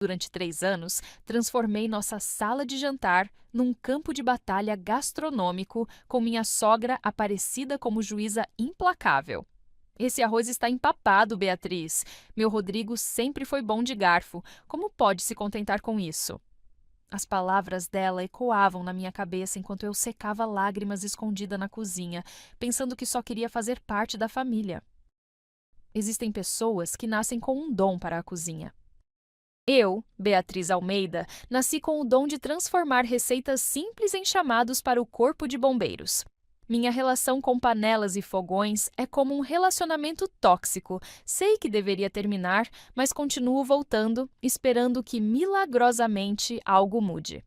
Durante 3 anos, transformei nossa sala de jantar num campo de batalha gastronômico com minha sogra aparecida como juíza implacável. Esse arroz está empapado, Beatriz. Meu Rodrigo sempre foi bom de garfo. Como pode se contentar com isso? As palavras dela ecoavam na minha cabeça enquanto eu secava lágrimas escondida na cozinha, pensando que só queria fazer parte da família. Existem pessoas que nascem com um dom para a cozinha. Eu, Beatriz Almeida, nasci com o dom de transformar receitas simples em chamados para o corpo de bombeiros. Minha relação com panelas e fogões é como um relacionamento tóxico. Sei que deveria terminar, mas continuo voltando, esperando que milagrosamente algo mude.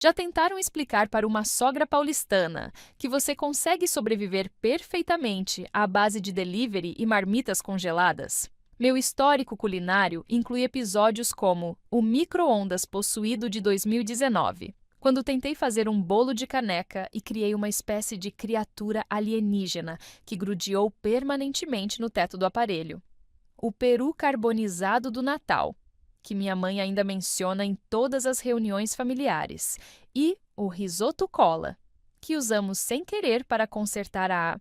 Já tentaram explicar para uma sogra paulistana que você consegue sobreviver perfeitamente à base de delivery e marmitas congeladas? Meu histórico culinário inclui episódios como o micro-ondas possuído de 2019, quando tentei fazer um bolo de caneca e criei uma espécie de criatura alienígena que grudeou permanentemente no teto do aparelho. O peru carbonizado do Natal, que minha mãe ainda menciona em todas as reuniões familiares, e o risoto cola, que usamos sem querer para consertar a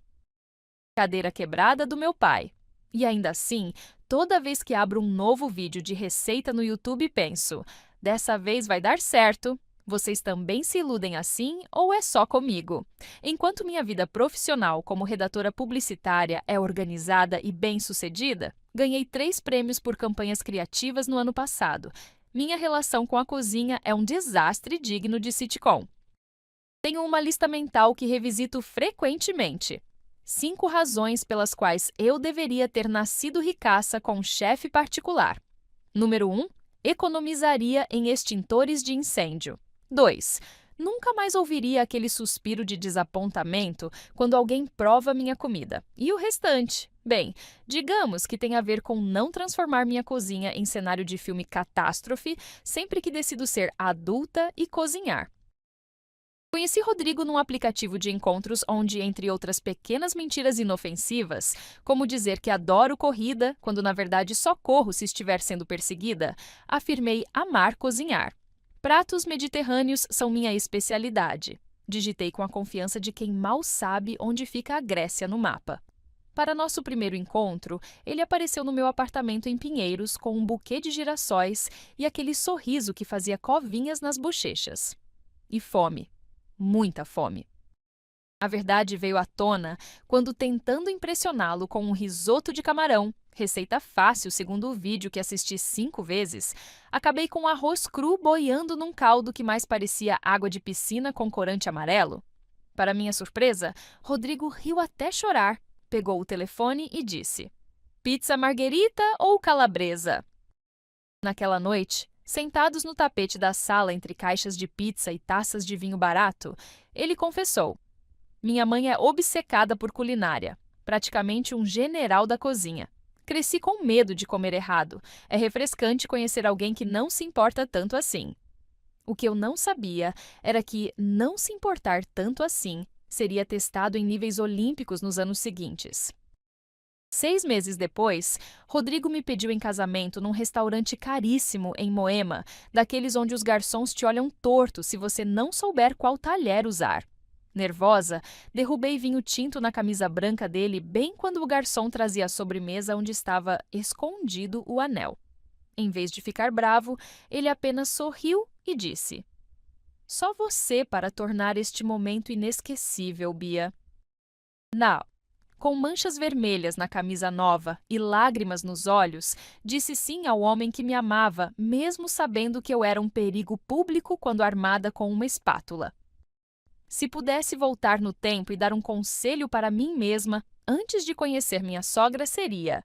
cadeira quebrada do meu pai. E ainda assim, toda vez que abro um novo vídeo de receita no YouTube, penso: dessa vez vai dar certo. Vocês também se iludem assim ou é só comigo? Enquanto minha vida profissional como redatora publicitária é organizada e bem-sucedida, ganhei 3 prêmios por campanhas criativas no ano passado. Minha relação com a cozinha é um desastre digno de sitcom. Tenho uma lista mental que revisito frequentemente. 5 razões pelas quais eu deveria ter nascido ricaça com um chefe particular. Número 1. Economizaria em extintores de incêndio. 2. Nunca mais ouviria aquele suspiro de desapontamento quando alguém prova minha comida. E o restante? Bem, digamos que tem a ver com não transformar minha cozinha em cenário de filme catástrofe sempre que decido ser adulta e cozinhar. Conheci Rodrigo num aplicativo de encontros onde, entre outras pequenas mentiras inofensivas, como dizer que adoro corrida, quando na verdade só corro se estiver sendo perseguida, afirmei amar cozinhar. Pratos mediterrâneos são minha especialidade. Digitei com a confiança de quem mal sabe onde fica a Grécia no mapa. Para nosso primeiro encontro, ele apareceu no meu apartamento em Pinheiros com um buquê de girassóis e aquele sorriso que fazia covinhas nas bochechas. E fome. Muita fome. A verdade veio à tona quando, tentando impressioná-lo com um risoto de camarão, receita fácil segundo o vídeo que assisti 5 vezes, acabei com arroz cru boiando num caldo que mais parecia água de piscina com corante amarelo. Para minha surpresa, Rodrigo riu até chorar, pegou o telefone e disse: "Pizza marguerita ou calabresa?" Naquela noite, sentados no tapete da sala entre caixas de pizza e taças de vinho barato, ele confessou: "Minha mãe é obcecada por culinária, praticamente um general da cozinha. Cresci com medo de comer errado. É refrescante conhecer alguém que não se importa tanto assim." O que eu não sabia era que não se importar tanto assim seria testado em níveis olímpicos nos anos seguintes. 6 meses depois, Rodrigo me pediu em casamento num restaurante caríssimo em Moema, daqueles onde os garçons te olham torto se você não souber qual talher usar. Nervosa, derrubei vinho tinto na camisa branca dele bem quando o garçom trazia a sobremesa onde estava escondido o anel. Em vez de ficar bravo, ele apenas sorriu e disse: "Só você para tornar este momento inesquecível, Bia." Não. Com manchas vermelhas na camisa nova e lágrimas nos olhos, disse sim ao homem que me amava, mesmo sabendo que eu era um perigo público quando armada com uma espátula. Se pudesse voltar no tempo e dar um conselho para mim mesma, antes de conhecer minha sogra, seria: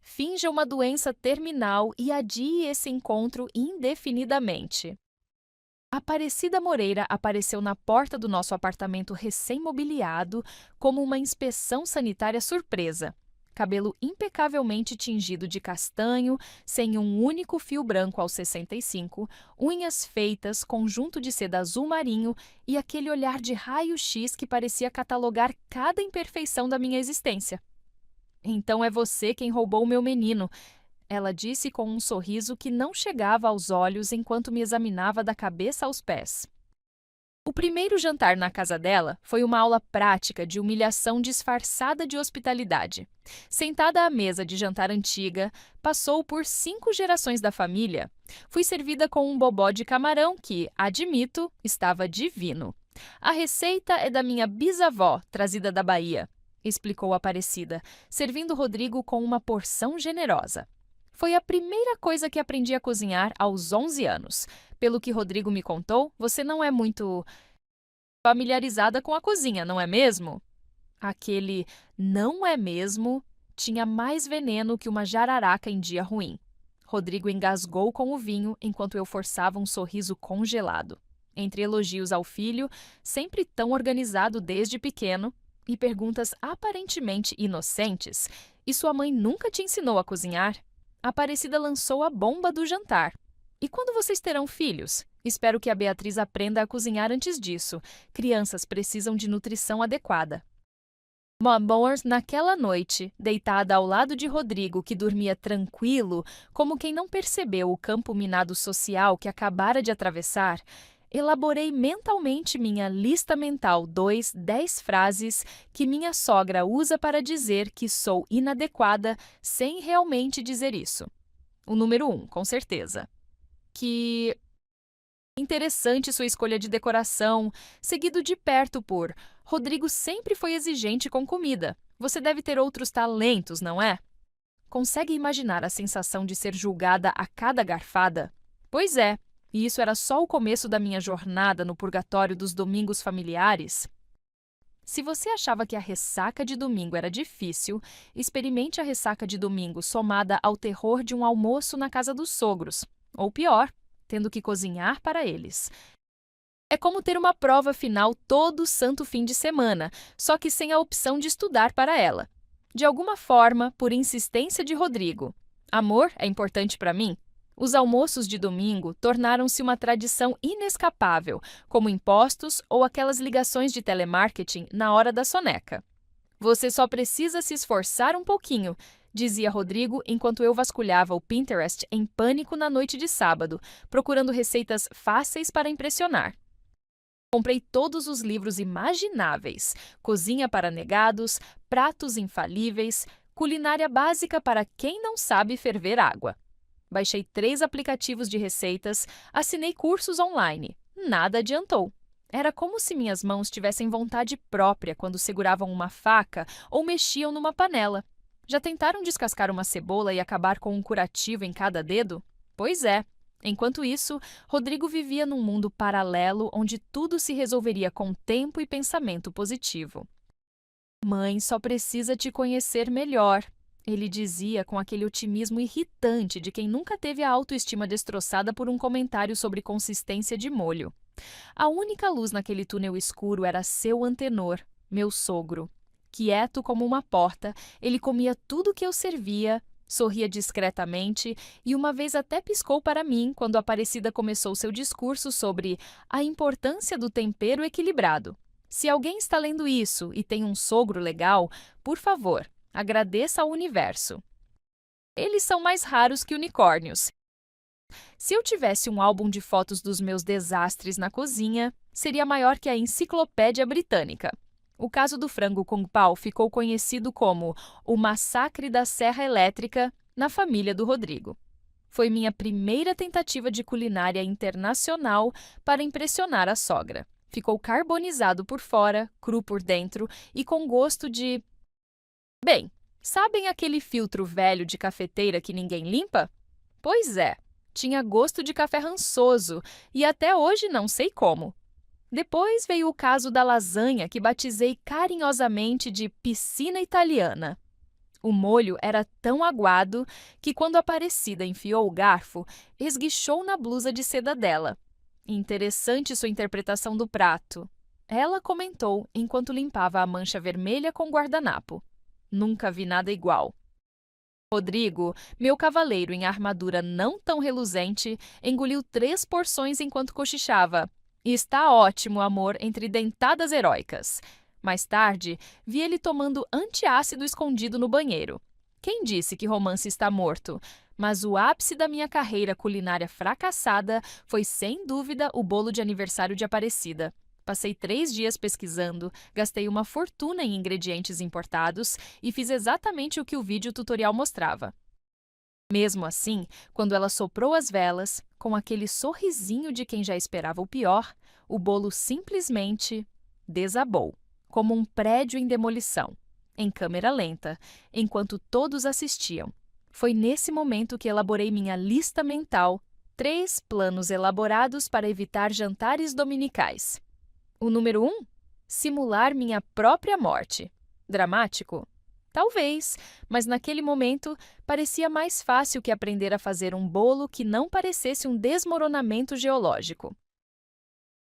finja uma doença terminal e adie esse encontro indefinidamente. Aparecida Moreira apareceu na porta do nosso apartamento recém-mobiliado como uma inspeção sanitária surpresa. Cabelo impecavelmente tingido de castanho, sem um único fio branco aos 65, unhas feitas, conjunto de seda azul marinho e aquele olhar de raio-x que parecia catalogar cada imperfeição da minha existência. "Então é você quem roubou o meu menino." ela disse com um sorriso que não chegava aos olhos enquanto me examinava da cabeça aos pés. O primeiro jantar na casa dela foi uma aula prática de humilhação disfarçada de hospitalidade. Sentada à mesa de jantar antiga, passou por 5 gerações da família. Fui servida com um bobó de camarão que, admito, estava divino. A receita é da minha bisavó, trazida da Bahia, explicou Aparecida, servindo Rodrigo com uma porção generosa. Foi a primeira coisa que aprendi a cozinhar aos 11 anos. Pelo que Rodrigo me contou, você não é muito familiarizada com a cozinha, não é mesmo? Aquele não é mesmo tinha mais veneno que uma jararaca em dia ruim. Rodrigo engasgou com o vinho enquanto eu forçava um sorriso congelado. Entre elogios ao filho, sempre tão organizado desde pequeno, e perguntas aparentemente inocentes, e sua mãe nunca te ensinou a cozinhar? Aparecida lançou a bomba do jantar. E quando vocês terão filhos? Espero que a Beatriz aprenda a cozinhar antes disso. Crianças precisam de nutrição adequada. Amor, naquela noite, deitada ao lado de Rodrigo, que dormia tranquilo, como quem não percebeu o campo minado social que acabara de atravessar, elaborei mentalmente minha lista mental 10 frases que minha sogra usa para dizer que sou inadequada sem realmente dizer isso. O número 1, com certeza. Que interessante sua escolha de decoração, seguido de perto por Rodrigo sempre foi exigente com comida. Você deve ter outros talentos, não é? Consegue imaginar a sensação de ser julgada a cada garfada? Pois é, e isso era só o começo da minha jornada no purgatório dos domingos familiares. Se você achava que a ressaca de domingo era difícil, experimente a ressaca de domingo somada ao terror de um almoço na casa dos sogros. Ou pior, tendo que cozinhar para eles. É como ter uma prova final todo santo fim de semana, só que sem a opção de estudar para ela. De alguma forma, por insistência de Rodrigo. Amor é importante para mim? Os almoços de domingo tornaram-se uma tradição inescapável, como impostos ou aquelas ligações de telemarketing na hora da soneca. Você só precisa se esforçar um pouquinho, dizia Rodrigo enquanto eu vasculhava o Pinterest em pânico na noite de sábado, procurando receitas fáceis para impressionar. Comprei todos os livros imagináveis: Cozinha para Negados, Pratos Infalíveis, Culinária Básica para quem não sabe ferver água. Baixei 3 aplicativos de receitas, assinei cursos online. Nada adiantou. Era como se minhas mãos tivessem vontade própria quando seguravam uma faca ou mexiam numa panela. Já tentaram descascar uma cebola e acabar com um curativo em cada dedo? Pois é. Enquanto isso, Rodrigo vivia num mundo paralelo onde tudo se resolveria com tempo e pensamento positivo. Mãe só precisa te conhecer melhor, ele dizia com aquele otimismo irritante de quem nunca teve a autoestima destroçada por um comentário sobre consistência de molho. A única luz naquele túnel escuro era seu antenor, meu sogro. Quieto como uma porta, ele comia tudo que eu servia, sorria discretamente e uma vez até piscou para mim quando Aparecida começou seu discurso sobre a importância do tempero equilibrado. Se alguém está lendo isso e tem um sogro legal, por favor, agradeça ao universo. Eles são mais raros que unicórnios. Se eu tivesse um álbum de fotos dos meus desastres na cozinha, seria maior que a Enciclopédia Britânica. O caso do frango com pau ficou conhecido como o Massacre da Serra Elétrica na família do Rodrigo. Foi minha primeira tentativa de culinária internacional para impressionar a sogra. Ficou carbonizado por fora, cru por dentro e com gosto de... Bem, sabem aquele filtro velho de cafeteira que ninguém limpa? Pois é, tinha gosto de café rançoso e até hoje não sei como. Depois veio o caso da lasanha que batizei carinhosamente de piscina italiana. O molho era tão aguado que quando Aparecida enfiou o garfo, esguichou na blusa de seda dela. Interessante sua interpretação do prato. Ela comentou enquanto limpava a mancha vermelha com guardanapo. Nunca vi nada igual. Rodrigo, meu cavaleiro em armadura não tão reluzente, engoliu 3 porções enquanto cochichava. Está ótimo, amor, entre dentadas heróicas. Mais tarde, vi ele tomando antiácido escondido no banheiro. Quem disse que romance está morto? Mas o ápice da minha carreira culinária fracassada foi, sem dúvida, o bolo de aniversário de Aparecida. Passei 3 dias pesquisando, gastei uma fortuna em ingredientes importados e fiz exatamente o que o vídeo tutorial mostrava. Mesmo assim, quando ela soprou as velas, com aquele sorrisinho de quem já esperava o pior, o bolo simplesmente desabou, como um prédio em demolição, em câmera lenta, enquanto todos assistiam. Foi nesse momento que elaborei minha lista mental, 3 planos elaborados para evitar jantares dominicais. O número 1? Simular minha própria morte. Dramático? Talvez, mas naquele momento parecia mais fácil que aprender a fazer um bolo que não parecesse um desmoronamento geológico.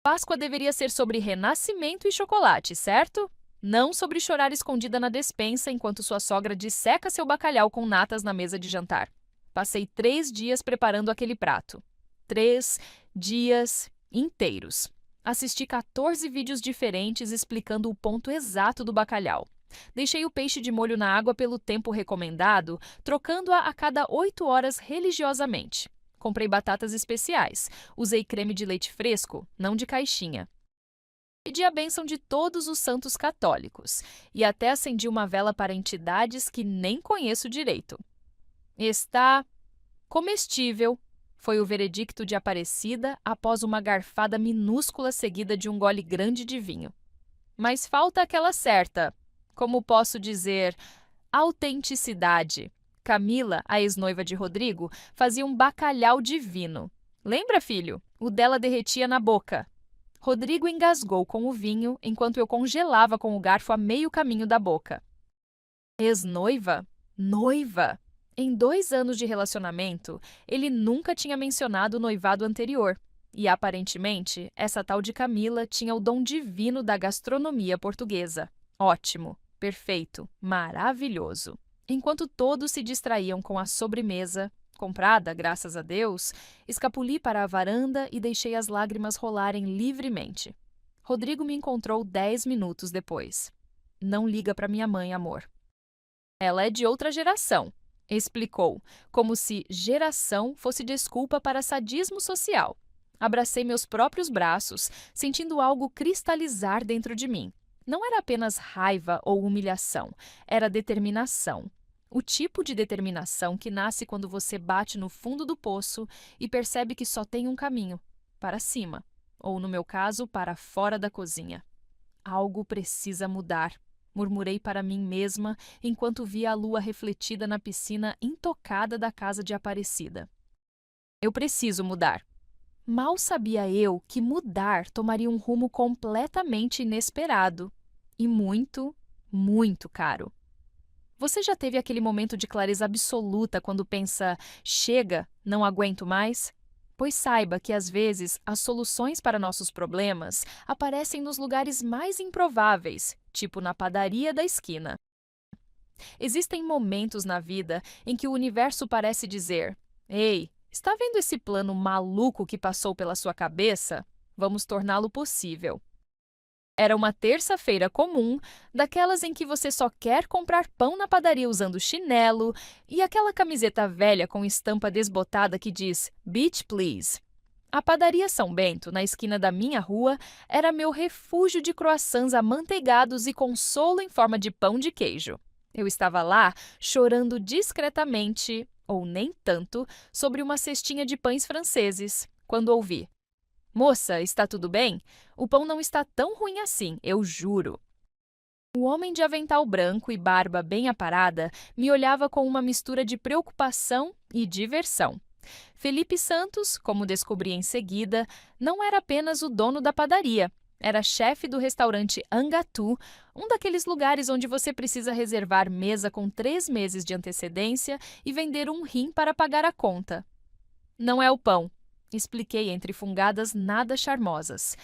Páscoa deveria ser sobre renascimento e chocolate, certo? Não sobre chorar escondida na despensa enquanto sua sogra disseca seu bacalhau com natas na mesa de jantar. Passei 3 dias preparando aquele prato. 3 dias inteiros. Assisti 14 vídeos diferentes explicando o ponto exato do bacalhau. Deixei o peixe de molho na água pelo tempo recomendado, trocando-a a cada 8 horas religiosamente. Comprei batatas especiais. Usei creme de leite fresco, não de caixinha. Pedi a bênção de todos os santos católicos e até acendi uma vela para entidades que nem conheço direito. Está comestível, foi o veredicto de Aparecida após uma garfada minúscula seguida de um gole grande de vinho. Mas falta aquela certa, como posso dizer, autenticidade. Camila, a ex-noiva de Rodrigo, fazia um bacalhau divino. Lembra, filho? O dela derretia na boca. Rodrigo engasgou com o vinho enquanto eu congelava com o garfo a meio caminho da boca. Ex-noiva? Noiva! Em 2 anos de relacionamento, ele nunca tinha mencionado o noivado anterior. E, aparentemente, essa tal de Camila tinha o dom divino da gastronomia portuguesa. Ótimo, perfeito, maravilhoso. Enquanto todos se distraíam com a sobremesa, comprada, graças a Deus, escapuli para a varanda e deixei as lágrimas rolarem livremente. Rodrigo me encontrou 10 minutos depois. Não liga para minha mãe, amor. Ela é de outra geração, explicou, como se geração fosse desculpa para sadismo social. Abracei meus próprios braços, sentindo algo cristalizar dentro de mim. Não era apenas raiva ou humilhação, era determinação. O tipo de determinação que nasce quando você bate no fundo do poço e percebe que só tem um caminho, para cima, ou no meu caso, para fora da cozinha. Algo precisa mudar, murmurei para mim mesma enquanto via a lua refletida na piscina intocada da casa de Aparecida. Eu preciso mudar. Mal sabia eu que mudar tomaria um rumo completamente inesperado e muito, muito caro. Você já teve aquele momento de clareza absoluta quando pensa, chega, não aguento mais? Pois saiba que às vezes as soluções para nossos problemas aparecem nos lugares mais improváveis, tipo na padaria da esquina. Existem momentos na vida em que o universo parece dizer: ei, está vendo esse plano maluco que passou pela sua cabeça? Vamos torná-lo possível. Era uma terça-feira comum, daquelas em que você só quer comprar pão na padaria usando chinelo e aquela camiseta velha com estampa desbotada que diz "Beach, please". A padaria São Bento, na esquina da minha rua, era meu refúgio de croissants amanteigados e consolo em forma de pão de queijo. Eu estava lá, chorando discretamente, ou nem tanto, sobre uma cestinha de pães franceses, quando ouvi: "Moça, está tudo bem? O pão não está tão ruim assim, eu juro." O homem de avental branco e barba bem aparada me olhava com uma mistura de preocupação e diversão. Felipe Santos, como descobri em seguida, não era apenas o dono da padaria. Era chefe do restaurante Angatu, um daqueles lugares onde você precisa reservar mesa com 3 meses de antecedência e vender um rim para pagar a conta. Não é o pão, expliquei entre fungadas nada charmosas.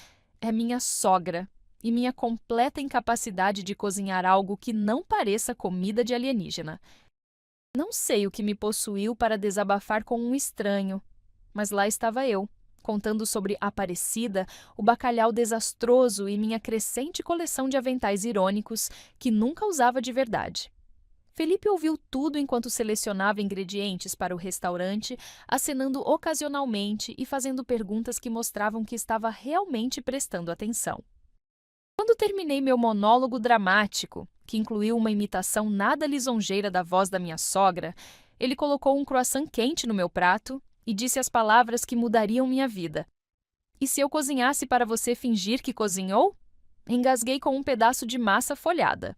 É minha sogra e minha completa incapacidade de cozinhar algo que não pareça comida de alienígena. Não sei o que me possuiu para desabafar com um estranho, mas lá estava eu, contando sobre Aparecida, o bacalhau desastroso e minha crescente coleção de aventais irônicos que nunca usava de verdade. Felipe ouviu tudo enquanto selecionava ingredientes para o restaurante, acenando ocasionalmente e fazendo perguntas que mostravam que estava realmente prestando atenção. Quando terminei meu monólogo dramático, que incluiu uma imitação nada lisonjeira da voz da minha sogra, ele colocou um croissant quente no meu prato e disse as palavras que mudariam minha vida. E se eu cozinhasse para você fingir que cozinhou? Engasguei com um pedaço de massa folhada.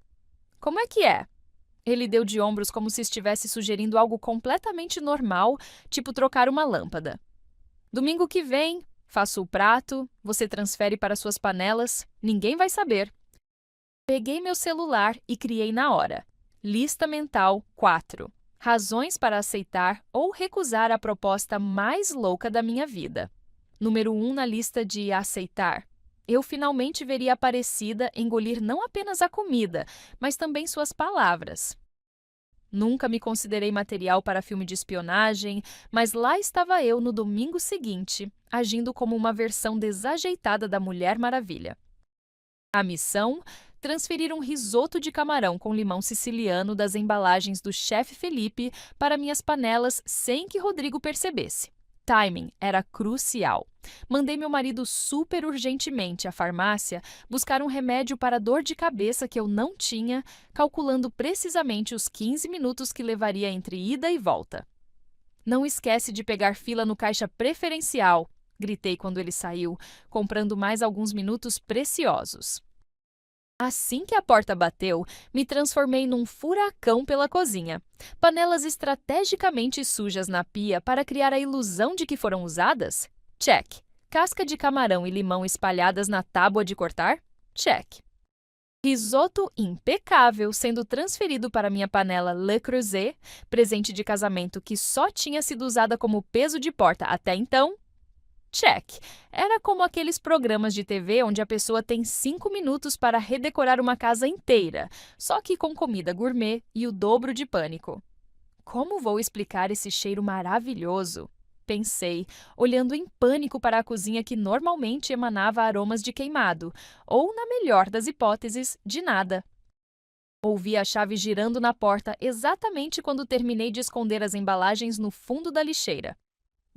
Como é que é? Ele deu de ombros como se estivesse sugerindo algo completamente normal, tipo trocar uma lâmpada. Domingo que vem, faço o prato, você transfere para suas panelas, ninguém vai saber. Peguei meu celular e criei na hora. Lista mental 4. Razões para aceitar ou recusar a proposta mais louca da minha vida. Número 1 na lista de aceitar. Eu finalmente veria Aparecida engolir não apenas a comida, mas também suas palavras. Nunca me considerei material para filme de espionagem, mas lá estava eu no domingo seguinte, agindo como uma versão desajeitada da Mulher Maravilha. A missão? Transferir um risoto de camarão com limão siciliano das embalagens do chefe Felipe para minhas panelas sem que Rodrigo percebesse. Timing era crucial. Mandei meu marido super urgentemente à farmácia buscar um remédio para dor de cabeça que eu não tinha, calculando precisamente os 15 minutos que levaria entre ida e volta. Não esquece de pegar fila no caixa preferencial, gritei quando ele saiu, comprando mais alguns minutos preciosos. Assim que a porta bateu, me transformei num furacão pela cozinha. Panelas estrategicamente sujas na pia para criar a ilusão de que foram usadas? Check. Casca de camarão e limão espalhadas na tábua de cortar? Check. Risoto impecável sendo transferido para minha panela Le Creuset, presente de casamento que só tinha sido usada como peso de porta até então? Check. Era como aqueles programas de TV onde a pessoa tem 5 minutos para redecorar uma casa inteira, só que com comida gourmet e o dobro de pânico. Como vou explicar esse cheiro maravilhoso? Pensei, olhando em pânico para a cozinha que normalmente emanava aromas de queimado, ou, na melhor das hipóteses, de nada. Ouvi a chave girando na porta exatamente quando terminei de esconder as embalagens no fundo da lixeira.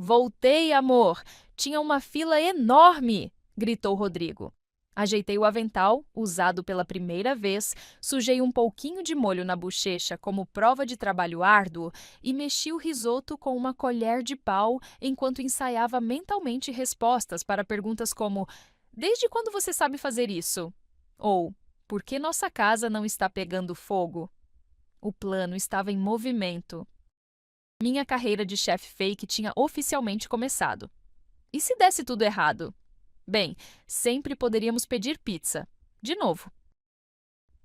Voltei, amor! Tinha uma fila enorme! Gritou Rodrigo. Ajeitei o avental, usado pela primeira vez, sujei um pouquinho de molho na bochecha como prova de trabalho árduo e mexi o risoto com uma colher de pau enquanto ensaiava mentalmente respostas para perguntas como: desde quando você sabe fazer isso? Ou por que nossa casa não está pegando fogo? O plano estava em movimento. Minha carreira de chefe fake tinha oficialmente começado. E se desse tudo errado? Bem, sempre poderíamos pedir pizza. De novo.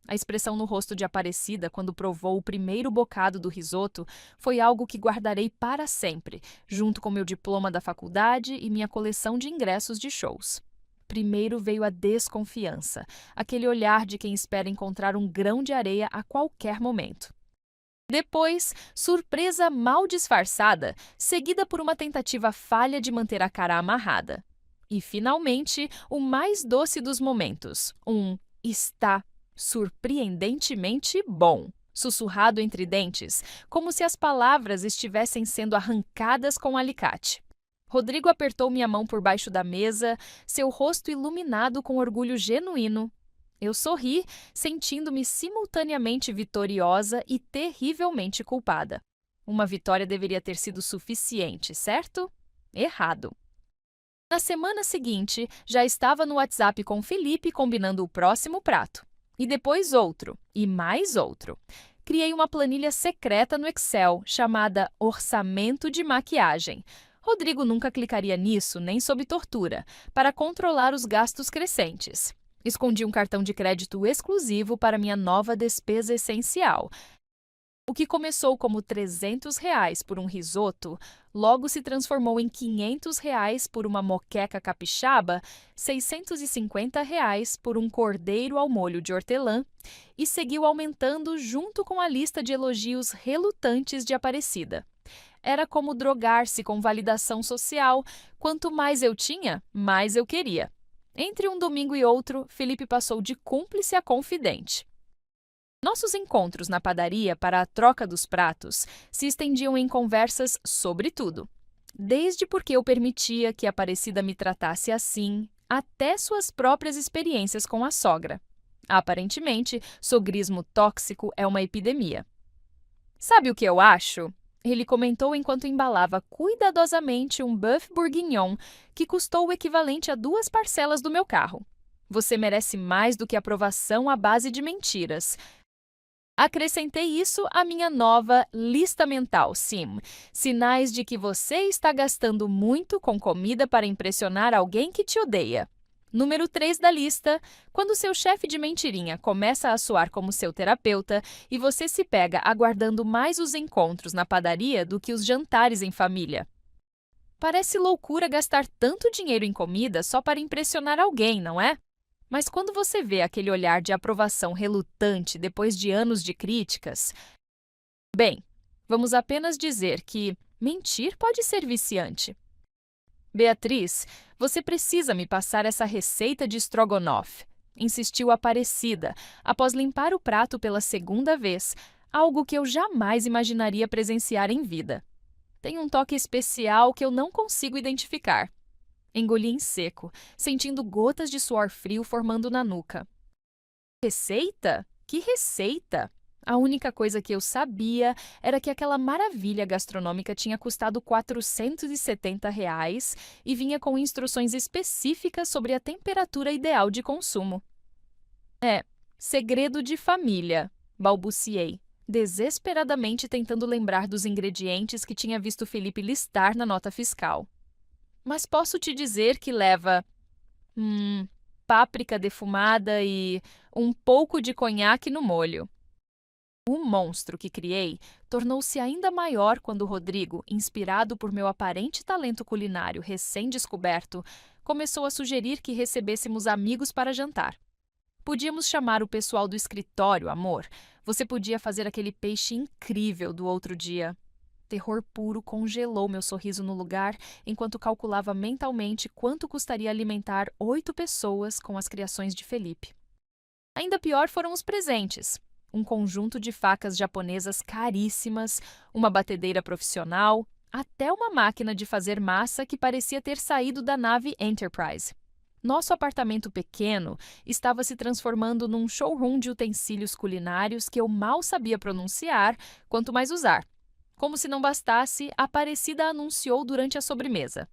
A expressão no rosto de Aparecida quando provou o primeiro bocado do risoto foi algo que guardarei para sempre, junto com meu diploma da faculdade e minha coleção de ingressos de shows. Primeiro veio a desconfiança, aquele olhar de quem espera encontrar um grão de areia a qualquer momento. Depois, surpresa mal disfarçada, seguida por uma tentativa falha de manter a cara amarrada. E, finalmente, o mais doce dos momentos, está surpreendentemente bom, sussurrado entre dentes, como se as palavras estivessem sendo arrancadas com alicate. Rodrigo apertou minha mão por baixo da mesa, seu rosto iluminado com orgulho genuíno. Eu sorri, sentindo-me simultaneamente vitoriosa e terrivelmente culpada. Uma vitória deveria ter sido suficiente, certo? Errado. Na semana seguinte, já estava no WhatsApp com Felipe combinando o próximo prato. E depois outro, e mais outro. Criei uma planilha secreta no Excel, chamada Orçamento de Maquiagem. Rodrigo nunca clicaria nisso, nem sob tortura, para controlar os gastos crescentes. Escondi um cartão de crédito exclusivo para minha nova despesa essencial. O que começou como R$ 300 por um risoto, logo se transformou em R$ 500 por uma moqueca capixaba, R$ 650 por um cordeiro ao molho de hortelã e seguiu aumentando junto com a lista de elogios relutantes de Aparecida. Era como drogar-se com validação social. Quanto mais eu tinha, mais eu queria. Entre um domingo e outro, Felipe passou de cúmplice a confidente. Nossos encontros na padaria para a troca dos pratos se estendiam em conversas sobre tudo. Desde porque eu permitia que Aparecida me tratasse assim, até suas próprias experiências com a sogra. Aparentemente, sogrismo tóxico é uma epidemia. Sabe o que eu acho? Ele comentou enquanto embalava cuidadosamente um bœuf bourguignon que custou o equivalente a 2 parcelas do meu carro. Você merece mais do que aprovação à base de mentiras. Acrescentei isso à minha nova lista mental, sim. Sinais de que você está gastando muito com comida para impressionar alguém que te odeia. Número 3 da lista, quando seu chefe de mentirinha começa a soar como seu terapeuta e você se pega aguardando mais os encontros na padaria do que os jantares em família. Parece loucura gastar tanto dinheiro em comida só para impressionar alguém, não é? Mas quando você vê aquele olhar de aprovação relutante depois de anos de críticas, bem, vamos apenas dizer que mentir pode ser viciante. Beatriz, você precisa me passar essa receita de estrogonofe, insistiu Aparecida, após limpar o prato pela segunda vez, algo que eu jamais imaginaria presenciar em vida. Tem um toque especial que eu não consigo identificar. Engoli em seco, sentindo gotas de suor frio formando na nuca. Receita? Que receita? A única coisa que eu sabia era que aquela maravilha gastronômica tinha custado R$ 470 e vinha com instruções específicas sobre a temperatura ideal de consumo. Segredo de família, balbuciei, desesperadamente tentando lembrar dos ingredientes que tinha visto Felipe listar na nota fiscal. Mas posso te dizer que leva páprica defumada e um pouco de conhaque no molho. O monstro que criei tornou-se ainda maior quando Rodrigo, inspirado por meu aparente talento culinário recém-descoberto, começou a sugerir que recebêssemos amigos para jantar. Podíamos chamar o pessoal do escritório, amor. Você podia fazer aquele peixe incrível do outro dia. Terror puro congelou meu sorriso no lugar enquanto calculava mentalmente quanto custaria alimentar 8 pessoas com as criações de Felipe. Ainda pior foram os presentes. Um conjunto de facas japonesas caríssimas, uma batedeira profissional, até uma máquina de fazer massa que parecia ter saído da nave Enterprise. Nosso apartamento pequeno estava se transformando num showroom de utensílios culinários que eu mal sabia pronunciar, quanto mais usar. Como se não bastasse, a Aparecida anunciou durante a sobremesa.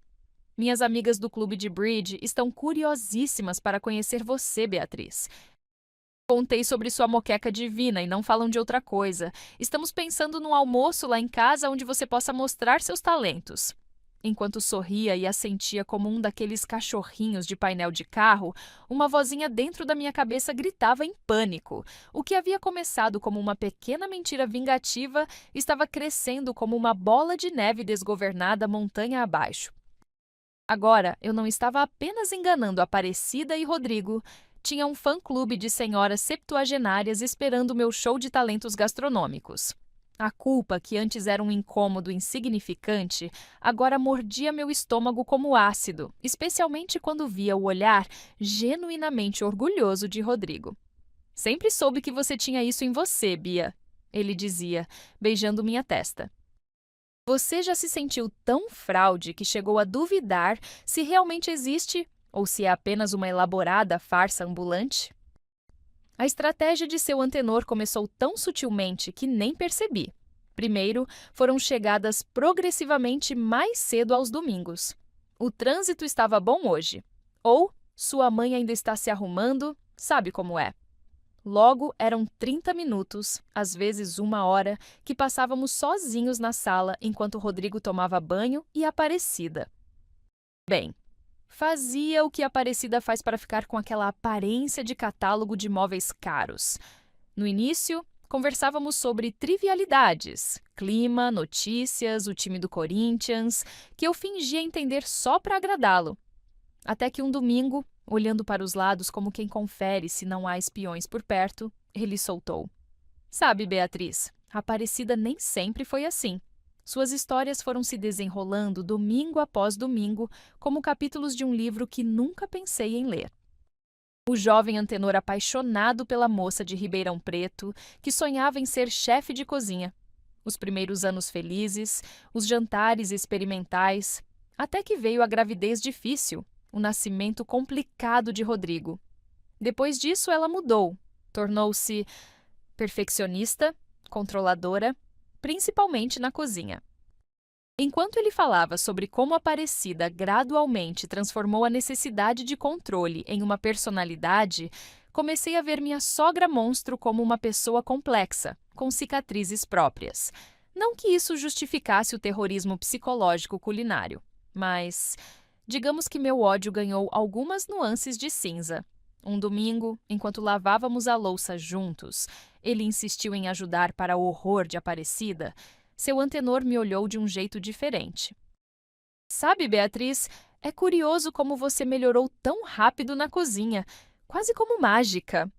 Minhas amigas do clube de bridge estão curiosíssimas para conhecer você, Beatriz. Contei sobre sua moqueca divina e não falam de outra coisa. Estamos pensando num almoço lá em casa onde você possa mostrar seus talentos. Enquanto sorria e assentia como um daqueles cachorrinhos de painel de carro, uma vozinha dentro da minha cabeça gritava em pânico. O que havia começado como uma pequena mentira vingativa estava crescendo como uma bola de neve desgovernada montanha abaixo. Agora, eu não estava apenas enganando Aparecida e Rodrigo. Tinha um fã-clube de senhoras septuagenárias esperando meu show de talentos gastronômicos. A culpa, que antes era um incômodo insignificante, agora mordia meu estômago como ácido, especialmente quando via o olhar genuinamente orgulhoso de Rodrigo. Sempre soube que você tinha isso em você, Bia, ele dizia, beijando minha testa. Você já se sentiu tão fraude que chegou a duvidar se realmente existe ou se é apenas uma elaborada farsa ambulante? A estratégia de seu antenor começou tão sutilmente que nem percebi. Primeiro, foram chegadas progressivamente mais cedo aos domingos. O trânsito estava bom hoje. Ou sua mãe ainda está se arrumando, sabe como é. Logo, eram 30 minutos, às vezes 1 hora, que passávamos sozinhos na sala enquanto Rodrigo tomava banho e Aparecida. Bem, fazia o que a Aparecida faz para ficar com aquela aparência de catálogo de móveis caros. No início, conversávamos sobre trivialidades, clima, notícias, o time do Corinthians, que eu fingia entender só para agradá-lo. Até que um domingo, olhando para os lados como quem confere se não há espiões por perto, ele soltou. Sabe, Beatriz, a Aparecida nem sempre foi assim. Suas histórias foram se desenrolando domingo após domingo, como capítulos de um livro que nunca pensei em ler. O jovem antenor apaixonado pela moça de Ribeirão Preto, que sonhava em ser chefe de cozinha. Os primeiros anos felizes, os jantares experimentais, até que veio a gravidez difícil, o nascimento complicado de Rodrigo. Depois disso, ela mudou, tornou-se perfeccionista, controladora, principalmente na cozinha. Enquanto ele falava sobre como a Aparecida gradualmente transformou a necessidade de controle em uma personalidade, comecei a ver minha sogra monstro como uma pessoa complexa, com cicatrizes próprias. Não que isso justificasse o terrorismo psicológico culinário, mas digamos que meu ódio ganhou algumas nuances de cinza. Um domingo, enquanto lavávamos a louça juntos, ele insistiu em ajudar para o horror de Aparecida. Seu antenor me olhou de um jeito diferente. Sabe, Beatriz, é curioso como você melhorou tão rápido na cozinha, quase como mágica.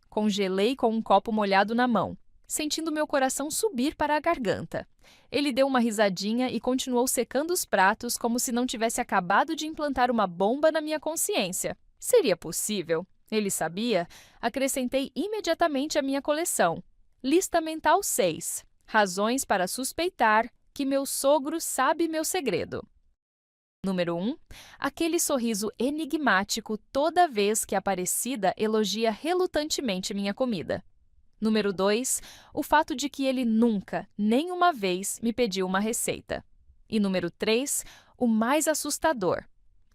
Congelei com um copo molhado na mão, sentindo meu coração subir para a garganta. Ele deu uma risadinha e continuou secando os pratos como se não tivesse acabado de implantar uma bomba na minha consciência. Seria possível? Ele sabia? Acrescentei imediatamente à minha coleção. Lista mental 6. Razões para suspeitar que meu sogro sabe meu segredo. Número 1. Aquele sorriso enigmático toda vez que a Aparecida elogia relutantemente minha comida. Número 2. O fato de que ele nunca, nem uma vez, me pediu uma receita. E número 3. O mais assustador.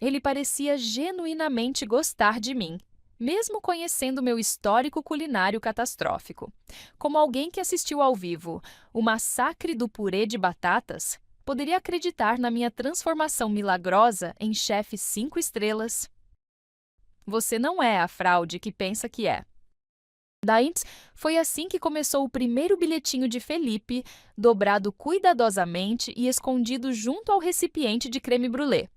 Ele parecia genuinamente gostar de mim, mesmo conhecendo meu histórico culinário catastrófico. Como alguém que assistiu ao vivo o massacre do purê de batatas, poderia acreditar na minha transformação milagrosa em chefe 5 estrelas. Você não é a fraude que pensa que é. Daí, foi assim que começou o primeiro bilhetinho de Felipe, dobrado cuidadosamente e escondido junto ao recipiente de creme brulee.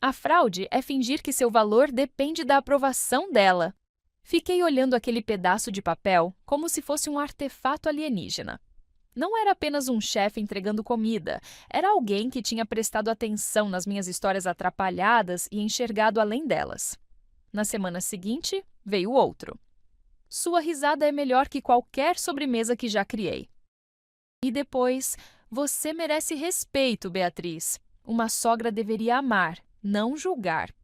A fraude é fingir que seu valor depende da aprovação dela. Fiquei olhando aquele pedaço de papel como se fosse um artefato alienígena. Não era apenas um chefe entregando comida, era alguém que tinha prestado atenção nas minhas histórias atrapalhadas e enxergado além delas. Na semana seguinte, veio outro. Sua risada é melhor que qualquer sobremesa que já criei. E depois, você merece respeito, Beatriz. Uma sogra deveria amar, não julgar.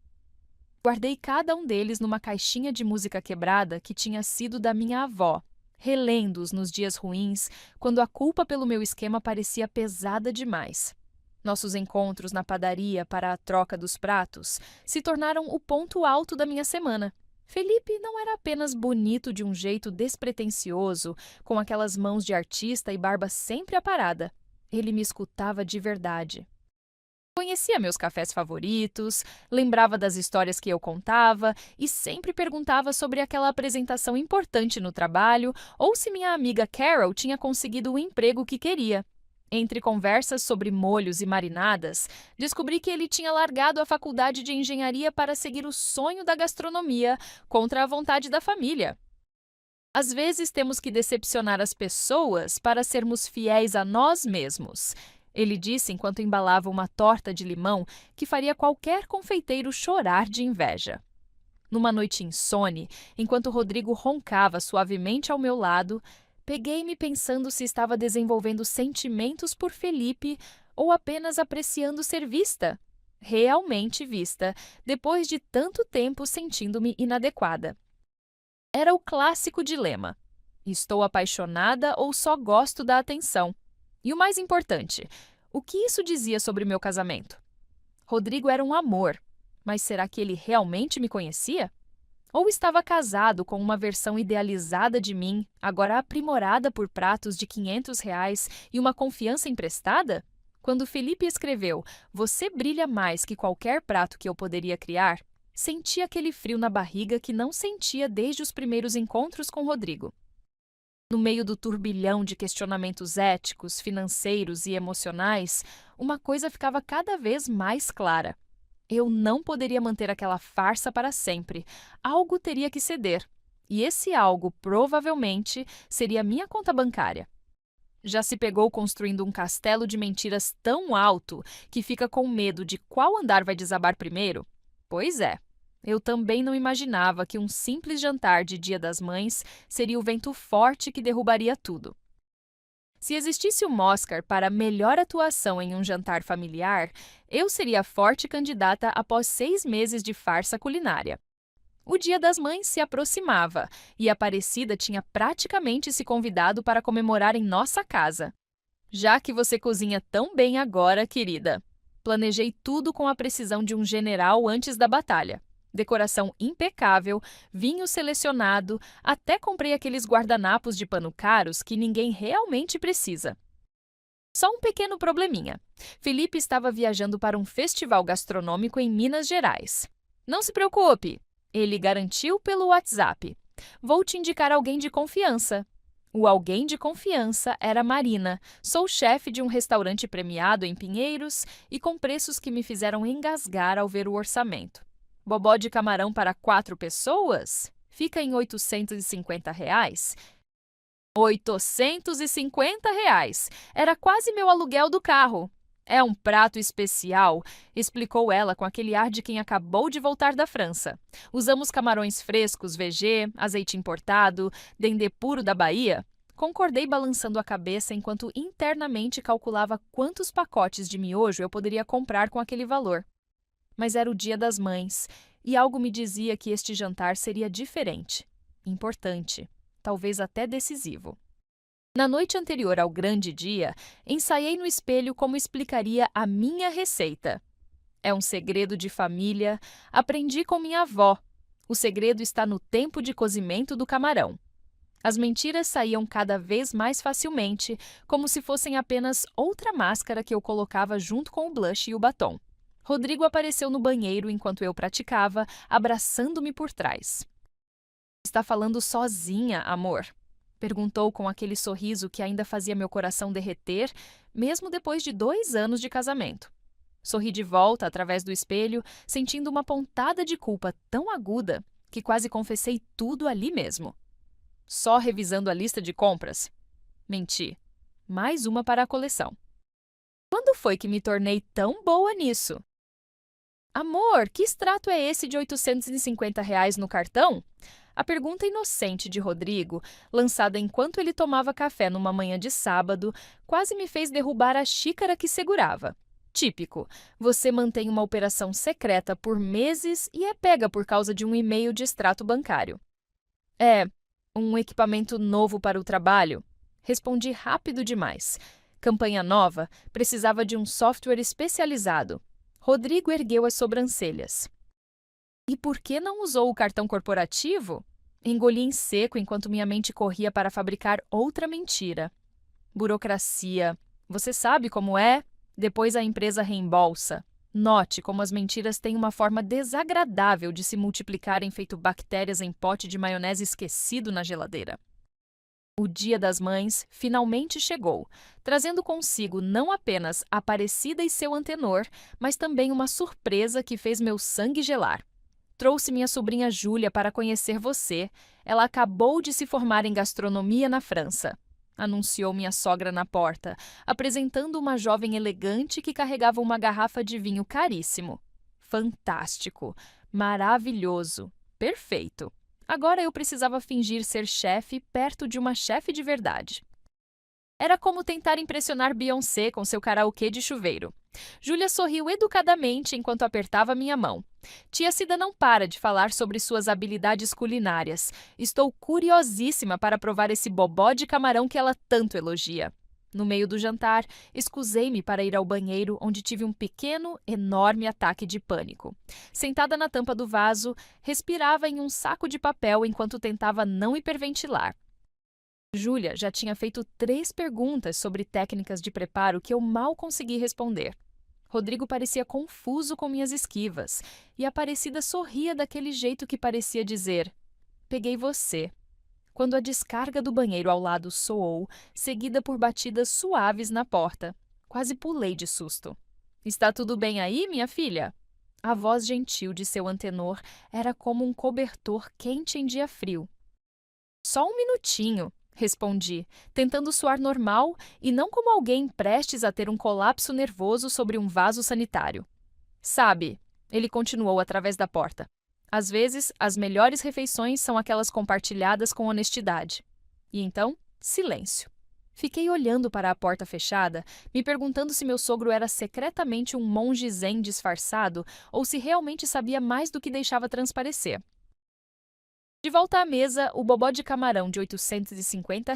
Guardei cada um deles numa caixinha de música quebrada que tinha sido da minha avó, relendo-os nos dias ruins, quando a culpa pelo meu esquema parecia pesada demais. Nossos encontros na padaria para a troca dos pratos se tornaram o ponto alto da minha semana. Felipe não era apenas bonito de um jeito despretensioso, com aquelas mãos de artista e barba sempre aparada. Ele me escutava de verdade. Conhecia meus cafés favoritos, lembrava das histórias que eu contava e sempre perguntava sobre aquela apresentação importante no trabalho ou se minha amiga Carol tinha conseguido o emprego que queria. Entre conversas sobre molhos e marinadas, descobri que ele tinha largado a faculdade de engenharia para seguir o sonho da gastronomia contra a vontade da família. Às vezes temos que decepcionar as pessoas para sermos fiéis a nós mesmos. Ele disse enquanto embalava uma torta de limão que faria qualquer confeiteiro chorar de inveja. Numa noite insone, enquanto Rodrigo roncava suavemente ao meu lado, peguei-me pensando se estava desenvolvendo sentimentos por Felipe ou apenas apreciando ser vista. Realmente vista, depois de tanto tempo sentindo-me inadequada. Era o clássico dilema. Estou apaixonada ou só gosto da atenção? E o mais importante, o que isso dizia sobre meu casamento? Rodrigo era um amor, mas será que ele realmente me conhecia? Ou estava casado com uma versão idealizada de mim, agora aprimorada por pratos de R$ 500 e uma confiança emprestada? Quando Felipe escreveu "Você brilha mais que qualquer prato que eu poderia criar", senti aquele frio na barriga que não sentia desde os primeiros encontros com Rodrigo. No meio do turbilhão de questionamentos éticos, financeiros e emocionais, uma coisa ficava cada vez mais clara. Eu não poderia manter aquela farsa para sempre. Algo teria que ceder. E esse algo, provavelmente, seria minha conta bancária. Já se pegou construindo um castelo de mentiras tão alto que fica com medo de qual andar vai desabar primeiro? Pois é. Eu também não imaginava que um simples jantar de Dia das Mães seria o vento forte que derrubaria tudo. Se existisse um Oscar para melhor atuação em um jantar familiar, eu seria a forte candidata após 6 meses de farsa culinária. O Dia das Mães se aproximava e a Aparecida tinha praticamente se convidado para comemorar em nossa casa. Já que você cozinha tão bem agora, querida. Planejei tudo com a precisão de um general antes da batalha. Decoração impecável, vinho selecionado, até comprei aqueles guardanapos de pano caros que ninguém realmente precisa. Só um pequeno probleminha. Felipe estava viajando para um festival gastronômico em Minas Gerais. Não se preocupe, ele garantiu pelo WhatsApp. Vou te indicar alguém de confiança. O alguém de confiança era Marina. Sou chefe de um restaurante premiado em Pinheiros e com preços que me fizeram engasgar ao ver o orçamento. Bobó de camarão para 4 pessoas? Fica em R$ 850. R$ 850! Era quase meu aluguel do carro. É um prato especial, explicou ela com aquele ar de quem acabou de voltar da França. Usamos camarões frescos, VG, azeite importado, dendê puro da Bahia. Concordei balançando a cabeça enquanto internamente calculava quantos pacotes de miojo eu poderia comprar com aquele valor. Mas era o Dia das Mães, e algo me dizia que este jantar seria diferente, importante, talvez até decisivo. Na noite anterior ao grande dia, ensaiei no espelho como explicaria a minha receita. É um segredo de família, aprendi com minha avó. O segredo está no tempo de cozimento do camarão. As mentiras saíam cada vez mais facilmente, como se fossem apenas outra máscara que eu colocava junto com o blush e o batom. Rodrigo apareceu no banheiro enquanto eu praticava, abraçando-me por trás. Está falando sozinha, amor? Perguntou com aquele sorriso que ainda fazia meu coração derreter, mesmo depois de 2 anos de casamento. Sorri de volta através do espelho, sentindo uma pontada de culpa tão aguda que quase confessei tudo ali mesmo. Só revisando a lista de compras? Menti. Mais uma para a coleção. Quando foi que me tornei tão boa nisso? Amor, que extrato é esse de R$ 850 no cartão? A pergunta inocente de Rodrigo, lançada enquanto ele tomava café numa manhã de sábado, quase me fez derrubar a xícara que segurava. Típico, você mantém uma operação secreta por meses e é pega por causa de um e-mail de extrato bancário. É, um equipamento novo para o trabalho? Respondi rápido demais. Campanha nova, precisava de um software especializado. Rodrigo ergueu as sobrancelhas. E por que não usou o cartão corporativo? Engoli em seco enquanto minha mente corria para fabricar outra mentira. Burocracia. Você sabe como é? Depois a empresa reembolsa. Note como as mentiras têm uma forma desagradável de se multiplicarem feito bactérias em pote de maionese esquecido na geladeira. O Dia das Mães finalmente chegou, trazendo consigo não apenas Aparecida e seu antenor, mas também uma surpresa que fez meu sangue gelar. Trouxe minha sobrinha Júlia para conhecer você. Ela acabou de se formar em gastronomia na França. Anunciou minha sogra na porta, apresentando uma jovem elegante que carregava uma garrafa de vinho caríssimo. Fantástico, maravilhoso, perfeito. Agora eu precisava fingir ser chefe perto de uma chefe de verdade. Era como tentar impressionar Beyoncé com seu karaokê de chuveiro. Júlia sorriu educadamente enquanto apertava minha mão. Tia Cida não para de falar sobre suas habilidades culinárias. Estou curiosíssima para provar esse bobó de camarão que ela tanto elogia. No meio do jantar, escusei-me para ir ao banheiro, onde tive um pequeno, enorme ataque de pânico. Sentada na tampa do vaso, respirava em um saco de papel enquanto tentava não hiperventilar. Júlia já tinha feito 3 perguntas sobre técnicas de preparo que eu mal consegui responder. Rodrigo parecia confuso com minhas esquivas, e a Aparecida sorria daquele jeito que parecia dizer: "Peguei você." Quando a descarga do banheiro ao lado soou, seguida por batidas suaves na porta. Quase pulei de susto. "Está tudo bem aí, minha filha?" A voz gentil de seu antenor era como um cobertor quente em dia frio. "Só um minutinho", respondi, tentando soar normal e não como alguém prestes a ter um colapso nervoso sobre um vaso sanitário. "Sabe", ele continuou através da porta, Às vezes, as melhores refeições são aquelas compartilhadas com honestidade. E então, silêncio. Fiquei olhando para a porta fechada, me perguntando se meu sogro era secretamente um monge zen disfarçado ou se realmente sabia mais do que deixava transparecer. De volta à mesa, o bobó de camarão de R$ 850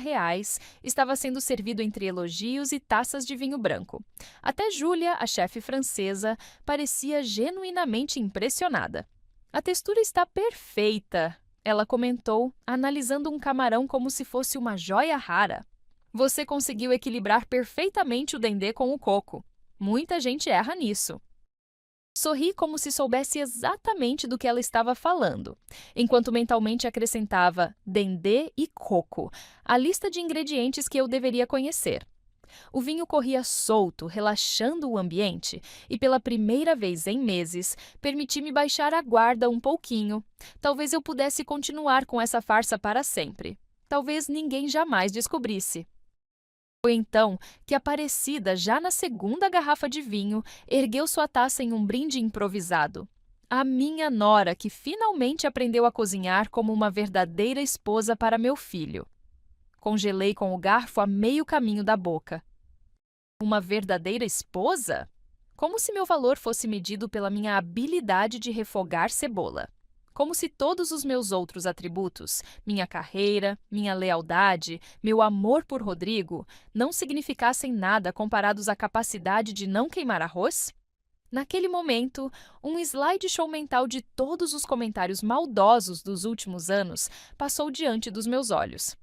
estava sendo servido entre elogios e taças de vinho branco. Até Júlia, a chefe francesa, parecia genuinamente impressionada. A textura está perfeita, ela comentou, analisando um camarão como se fosse uma joia rara. Você conseguiu equilibrar perfeitamente o dendê com o coco. Muita gente erra nisso. Sorri como se soubesse exatamente do que ela estava falando, enquanto mentalmente acrescentava dendê e coco, a lista de ingredientes que eu deveria conhecer. O vinho corria solto, relaxando o ambiente, e pela primeira vez em meses, permiti-me baixar a guarda um pouquinho. Talvez eu pudesse continuar com essa farsa para sempre. Talvez ninguém jamais descobrisse. Foi então que Aparecida, já na segunda garrafa de vinho, ergueu sua taça em um brinde improvisado. A minha nora, que finalmente aprendeu a cozinhar como uma verdadeira esposa para meu filho. Congelei com o garfo a meio caminho da boca. Uma verdadeira esposa? Como se meu valor fosse medido pela minha habilidade de refogar cebola. Como se todos os meus outros atributos, minha carreira, minha lealdade, meu amor por Rodrigo, não significassem nada comparados à capacidade de não queimar arroz? Naquele momento, um slideshow mental de todos os comentários maldosos dos últimos anos passou diante dos meus olhos.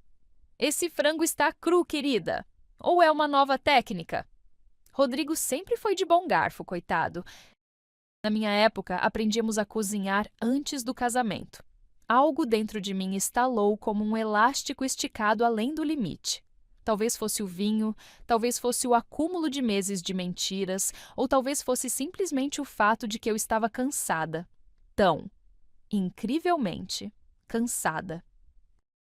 Esse frango está cru, querida! Ou é uma nova técnica? Rodrigo sempre foi de bom garfo, coitado. Na minha época, aprendíamos a cozinhar antes do casamento. Algo dentro de mim estalou como um elástico esticado além do limite. Talvez fosse o vinho, talvez fosse o acúmulo de meses de mentiras, ou talvez fosse simplesmente o fato de que eu estava cansada. Tão, incrivelmente, cansada.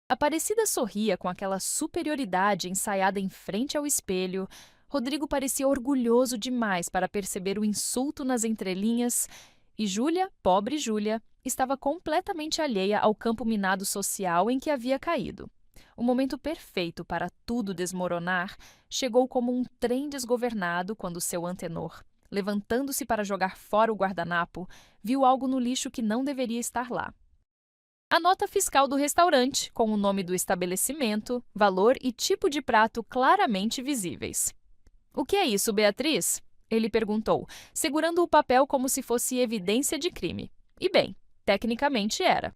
Aparecida sorria com aquela superioridade ensaiada em frente ao espelho. Rodrigo parecia orgulhoso demais para perceber o insulto nas entrelinhas, e Júlia, pobre Júlia, estava completamente alheia ao campo minado social em que havia caído. O momento perfeito para tudo desmoronar chegou como um trem desgovernado quando seu antenor, levantando-se para jogar fora o guardanapo, viu algo no lixo que não deveria estar lá. A nota fiscal do restaurante, com o nome do estabelecimento, valor e tipo de prato claramente visíveis. "O que é isso, Beatriz?" ele perguntou, segurando o papel como se fosse evidência de crime. E bem, tecnicamente era.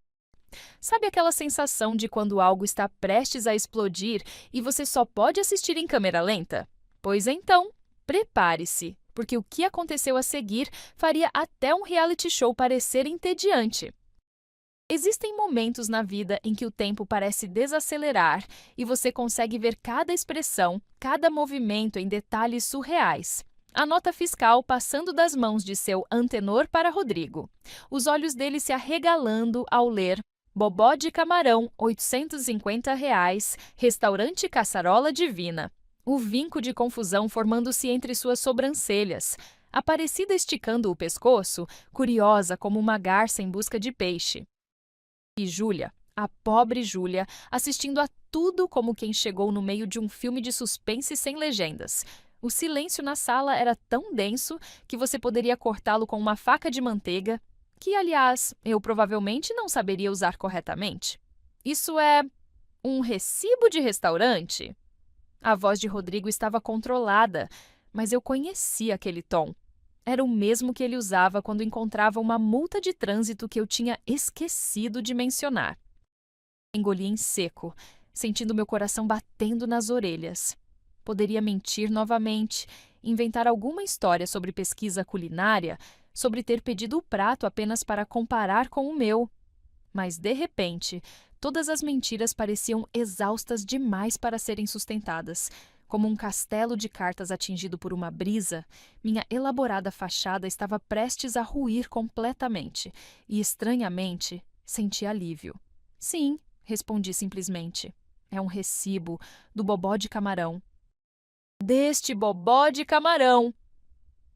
Sabe aquela sensação de quando algo está prestes a explodir e você só pode assistir em câmera lenta? Pois então, prepare-se, porque o que aconteceu a seguir faria até um reality show parecer entediante. Existem momentos na vida em que o tempo parece desacelerar e você consegue ver cada expressão, cada movimento em detalhes surreais. A nota fiscal passando das mãos de seu antenor para Rodrigo. Os olhos dele se arregalando ao ler Bobó de camarão, R$ 850, restaurante Caçarola Divina. O vinco de confusão formando-se entre suas sobrancelhas. Aparecida esticando o pescoço, curiosa como uma garça em busca de peixe. E Júlia, a pobre Júlia, assistindo a tudo como quem chegou no meio de um filme de suspense sem legendas. O silêncio na sala era tão denso que você poderia cortá-lo com uma faca de manteiga, que, aliás, eu provavelmente não saberia usar corretamente. Isso é um recibo de restaurante? A voz de Rodrigo estava controlada, mas eu conhecia aquele tom. Era o mesmo que ele usava quando encontrava uma multa de trânsito que eu tinha esquecido de mencionar. Engoli em seco, sentindo meu coração batendo nas orelhas. Poderia mentir novamente, inventar alguma história sobre pesquisa culinária, sobre ter pedido o prato apenas para comparar com o meu. Mas, de repente, todas as mentiras pareciam exaustas demais para serem sustentadas. Como um castelo de cartas atingido por uma brisa, minha elaborada fachada estava prestes a ruir completamente e, estranhamente, senti alívio. "Sim", respondi simplesmente. "É um recibo do bobó de camarão." "Deste bobó de camarão!"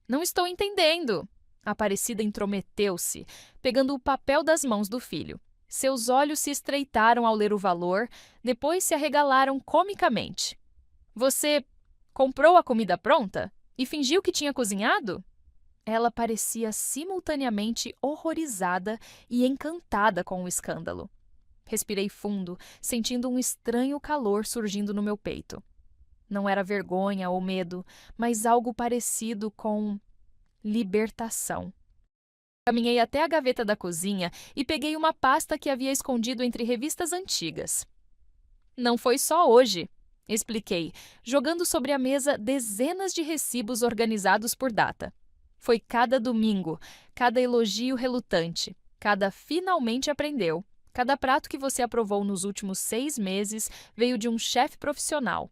"Não estou entendendo." Aparecida intrometeu-se, pegando o papel das mãos do filho. Seus olhos se estreitaram ao ler o valor, depois se arregalaram comicamente. Você comprou a comida pronta? E fingiu que tinha cozinhado? Ela parecia simultaneamente horrorizada e encantada com o escândalo. Respirei fundo, sentindo um estranho calor surgindo no meu peito. Não era vergonha ou medo, mas algo parecido com libertação. Caminhei até a gaveta da cozinha e peguei uma pasta que havia escondido entre revistas antigas. Não foi só hoje, expliquei, jogando sobre a mesa dezenas de recibos organizados por data. Foi cada domingo, cada elogio relutante, cada finalmente aprendeu. Cada prato que você aprovou nos últimos 6 meses veio de um chefe profissional.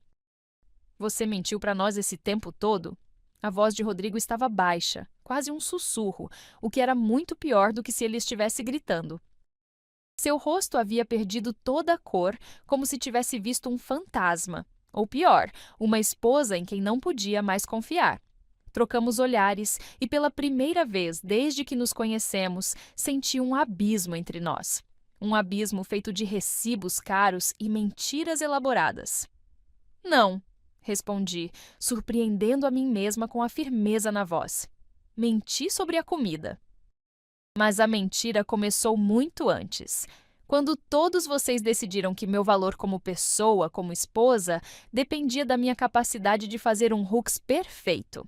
Você mentiu para nós esse tempo todo? A voz de Rodrigo estava baixa, quase um sussurro, o que era muito pior do que se ele estivesse gritando. Seu rosto havia perdido toda a cor, como se tivesse visto um fantasma, ou pior, uma esposa em quem não podia mais confiar. Trocamos olhares e, pela primeira vez desde que nos conhecemos, senti um abismo entre nós. Um abismo feito de recibos caros e mentiras elaboradas. Não, respondi, surpreendendo a mim mesma com a firmeza na voz. Menti sobre a comida. Mas a mentira começou muito antes. Quando todos vocês decidiram que meu valor como pessoa, como esposa, dependia da minha capacidade de fazer um hooks perfeito.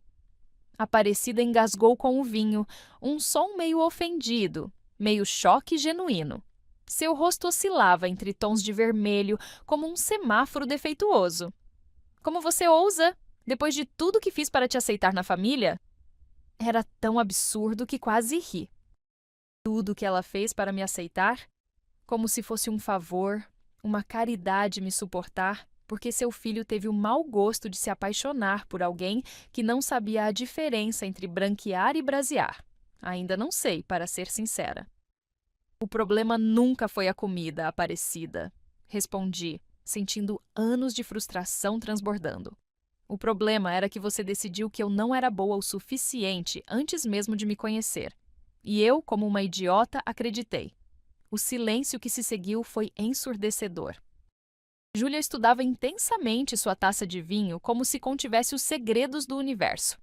Aparecida engasgou com o vinho, um som meio ofendido, meio choque genuíno. Seu rosto oscilava entre tons de vermelho, como um semáforo defeituoso. Como você ousa? Depois de tudo que fiz para te aceitar na família? Era tão absurdo que quase ri. Tudo que ela fez para me aceitar? Como se fosse um favor, uma caridade me suportar, porque seu filho teve o mau gosto de se apaixonar por alguém que não sabia a diferença entre branquear e brasear. Ainda não sei, para ser sincera. O problema nunca foi a comida, Aparecida, respondi, sentindo anos de frustração transbordando. O problema era que você decidiu que eu não era boa o suficiente antes mesmo de me conhecer. E eu, como uma idiota, acreditei. O silêncio que se seguiu foi ensurdecedor. Júlia estudava intensamente sua taça de vinho como se contivesse os segredos do universo.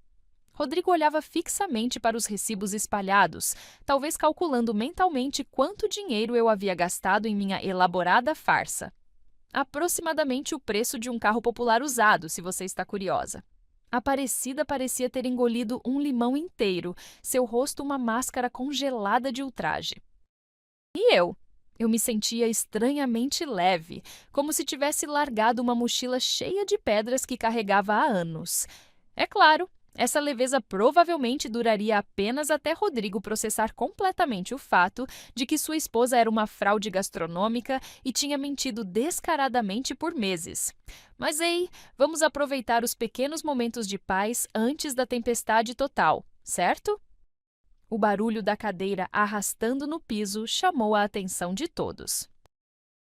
Rodrigo olhava fixamente para os recibos espalhados, talvez calculando mentalmente quanto dinheiro eu havia gastado em minha elaborada farsa. Aproximadamente o preço de um carro popular usado, se você está curiosa. Aparecida parecia ter engolido um limão inteiro, seu rosto uma máscara congelada de ultraje. E eu? Eu me sentia estranhamente leve, como se tivesse largado uma mochila cheia de pedras que carregava há anos. É claro, essa leveza provavelmente duraria apenas até Rodrigo processar completamente o fato de que sua esposa era uma fraude gastronômica e tinha mentido descaradamente por meses. Mas ei, vamos aproveitar os pequenos momentos de paz antes da tempestade total, certo? O barulho da cadeira arrastando no piso chamou a atenção de todos.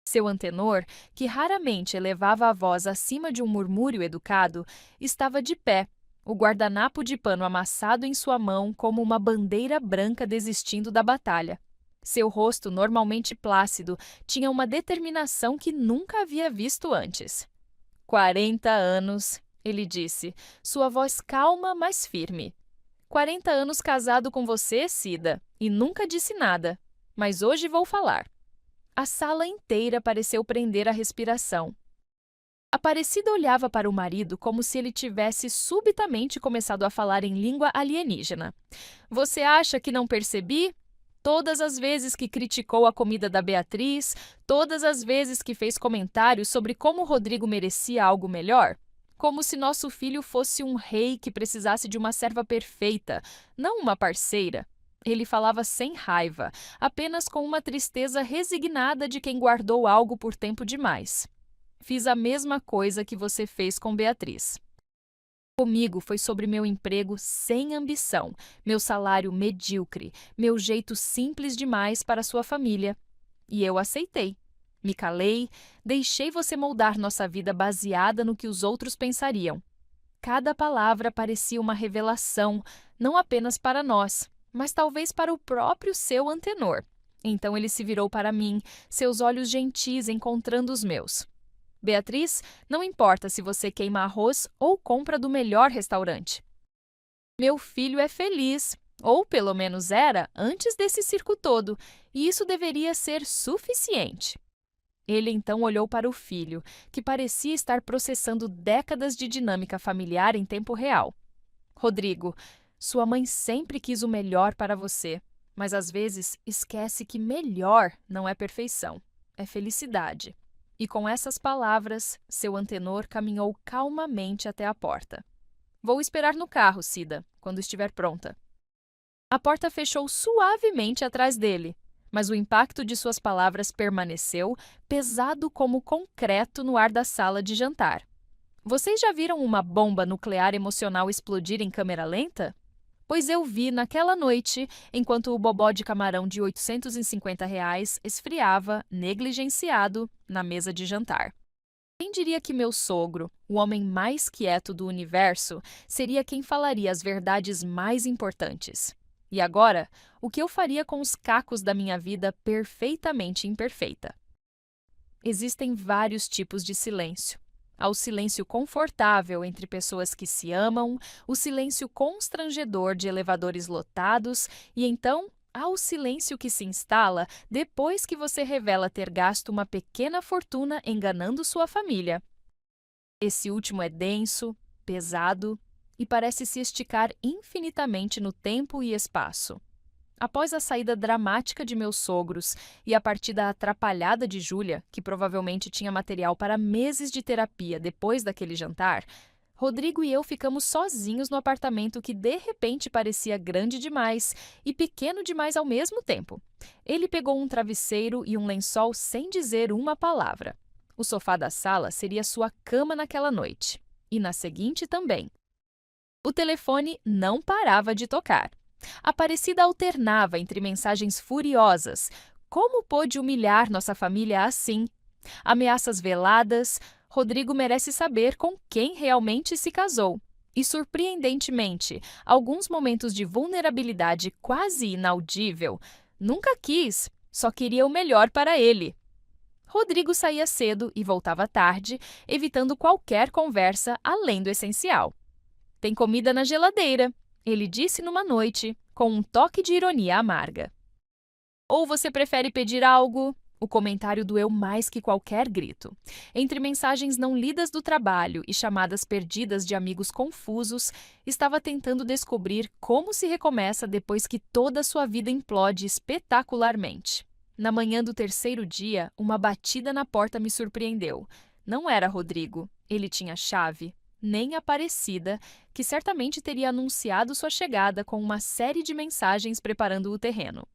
Seu antenor, que raramente elevava a voz acima de um murmúrio educado, estava de pé, o guardanapo de pano amassado em sua mão como uma bandeira branca desistindo da batalha. Seu rosto, normalmente plácido, tinha uma determinação que nunca havia visto antes. 40 anos, ele disse, sua voz calma, mas firme. 40 anos casado com você, Cida, e nunca disse nada. Mas hoje vou falar. A sala inteira pareceu prender a respiração. Aparecida olhava para o marido como se ele tivesse subitamente começado a falar em língua alienígena. Você acha que não percebi? Todas as vezes que criticou a comida da Beatriz, todas as vezes que fez comentários sobre como Rodrigo merecia algo melhor? Como se nosso filho fosse um rei que precisasse de uma serva perfeita, não uma parceira. Ele falava sem raiva, apenas com uma tristeza resignada de quem guardou algo por tempo demais. Fiz a mesma coisa que você fez com Beatriz. Comigo foi sobre meu emprego sem ambição, meu salário medíocre, meu jeito simples demais para sua família. E eu aceitei. Me calei, deixei você moldar nossa vida baseada no que os outros pensariam. Cada palavra parecia uma revelação, não apenas para nós, mas talvez para o próprio seu antenor. Então ele se virou para mim, seus olhos gentis encontrando os meus. Beatriz, não importa se você queima arroz ou compra do melhor restaurante. Meu filho é feliz, ou pelo menos era antes desse circo todo, e isso deveria ser suficiente. Ele então olhou para o filho, que parecia estar processando décadas de dinâmica familiar em tempo real. Rodrigo, sua mãe sempre quis o melhor para você, mas às vezes esquece que melhor não é perfeição, é felicidade. E com essas palavras, seu antenor caminhou calmamente até a porta. Vou esperar no carro, Cida, quando estiver pronta. A porta fechou suavemente atrás dele, mas o impacto de suas palavras permaneceu, pesado como concreto no ar da sala de jantar. Vocês já viram uma bomba nuclear emocional explodir em câmera lenta? Pois eu vi naquela noite, enquanto o bobó de camarão de R$ 850 esfriava, negligenciado, na mesa de jantar. Quem diria que meu sogro, o homem mais quieto do universo, seria quem falaria as verdades mais importantes? E agora, o que eu faria com os cacos da minha vida perfeitamente imperfeita? Existem vários tipos de silêncio. Há o silêncio confortável entre pessoas que se amam, o silêncio constrangedor de elevadores lotados e então há o silêncio que se instala depois que você revela ter gasto uma pequena fortuna enganando sua família. Esse último é denso, pesado e parece se esticar infinitamente no tempo e espaço. Após a saída dramática de meus sogros e a partida atrapalhada de Júlia, que provavelmente tinha material para meses de terapia depois daquele jantar, Rodrigo e eu ficamos sozinhos no apartamento que de repente parecia grande demais e pequeno demais ao mesmo tempo. Ele pegou um travesseiro e um lençol sem dizer uma palavra. O sofá da sala seria sua cama naquela noite. E na seguinte também. O telefone não parava de tocar. Aparecida alternava entre mensagens furiosas. Como pôde humilhar nossa família assim? Ameaças veladas. Rodrigo merece saber com quem realmente se casou. E, surpreendentemente, alguns momentos de vulnerabilidade quase inaudível. Nunca quis, só queria o melhor para ele. Rodrigo saía cedo e voltava tarde, evitando qualquer conversa além do essencial. Tem comida na geladeira, ele disse numa noite, com um toque de ironia amarga. Ou você prefere pedir algo? O comentário doeu mais que qualquer grito. Entre mensagens não lidas do trabalho e chamadas perdidas de amigos confusos, estava tentando descobrir como se recomeça depois que toda a sua vida implode espetacularmente. Na manhã do terceiro dia, uma batida na porta me surpreendeu. Não era Rodrigo. Ele tinha chave. Nem Aparecida, que certamente teria anunciado sua chegada com uma série de mensagens preparando o terreno.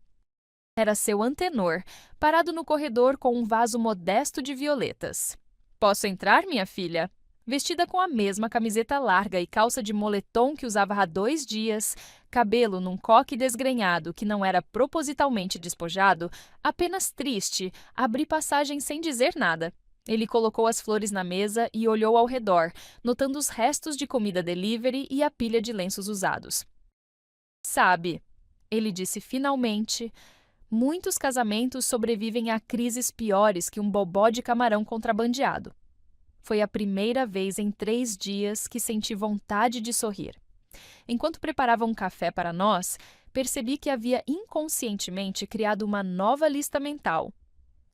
Era seu antenor, parado no corredor com um vaso modesto de violetas. Posso entrar, minha filha? Vestida com a mesma camiseta larga e calça de moletom que usava há 2 dias, cabelo num coque desgrenhado que não era propositalmente despojado, apenas triste, abri passagem sem dizer nada. Ele colocou as flores na mesa e olhou ao redor, notando os restos de comida delivery e a pilha de lenços usados. Sabe, ele disse finalmente, muitos casamentos sobrevivem a crises piores que um bobó de camarão contrabandeado. Foi a primeira vez em 3 dias que senti vontade de sorrir. Enquanto preparava um café para nós, percebi que havia inconscientemente criado uma nova lista mental.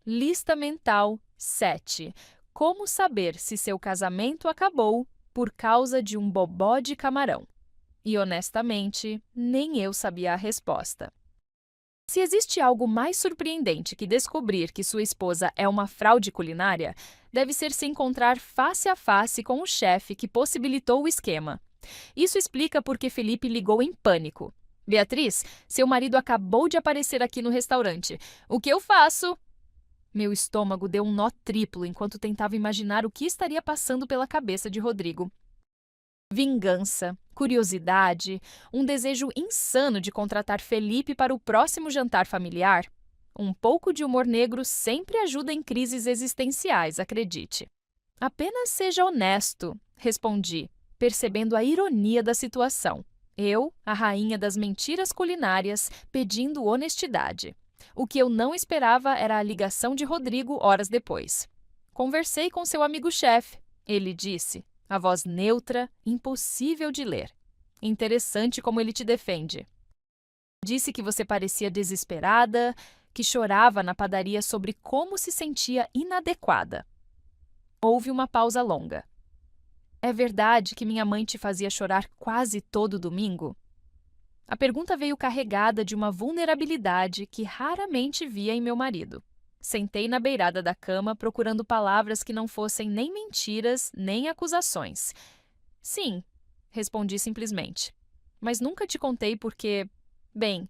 Lista mental 7. Como saber se seu casamento acabou por causa de um bobó de camarão? E, honestamente, nem eu sabia a resposta. Se existe algo mais surpreendente que descobrir que sua esposa é uma fraude culinária, deve ser se encontrar face a face com o chefe que possibilitou o esquema. Isso explica por que Felipe ligou em pânico. Beatriz, seu marido acabou de aparecer aqui no restaurante. O que eu faço? Meu estômago deu um nó triplo enquanto tentava imaginar o que estaria passando pela cabeça de Rodrigo. Vingança, curiosidade, um desejo insano de contratar Felipe para o próximo jantar familiar. Um pouco de humor negro sempre ajuda em crises existenciais, acredite. Apenas seja honesto, respondi, percebendo a ironia da situação. Eu, a rainha das mentiras culinárias, pedindo honestidade. O que eu não esperava era a ligação de Rodrigo horas depois. Conversei com seu amigo-chefe, ele disse, a voz neutra, impossível de ler. Interessante como ele te defende. Disse que você parecia desesperada, que chorava na padaria sobre como se sentia inadequada. Houve uma pausa longa. É verdade que minha mãe te fazia chorar quase todo domingo? A pergunta veio carregada de uma vulnerabilidade que raramente via em meu marido. Sentei na beirada da cama procurando palavras que não fossem nem mentiras, nem acusações. Sim, respondi simplesmente. Mas nunca te contei porque, bem,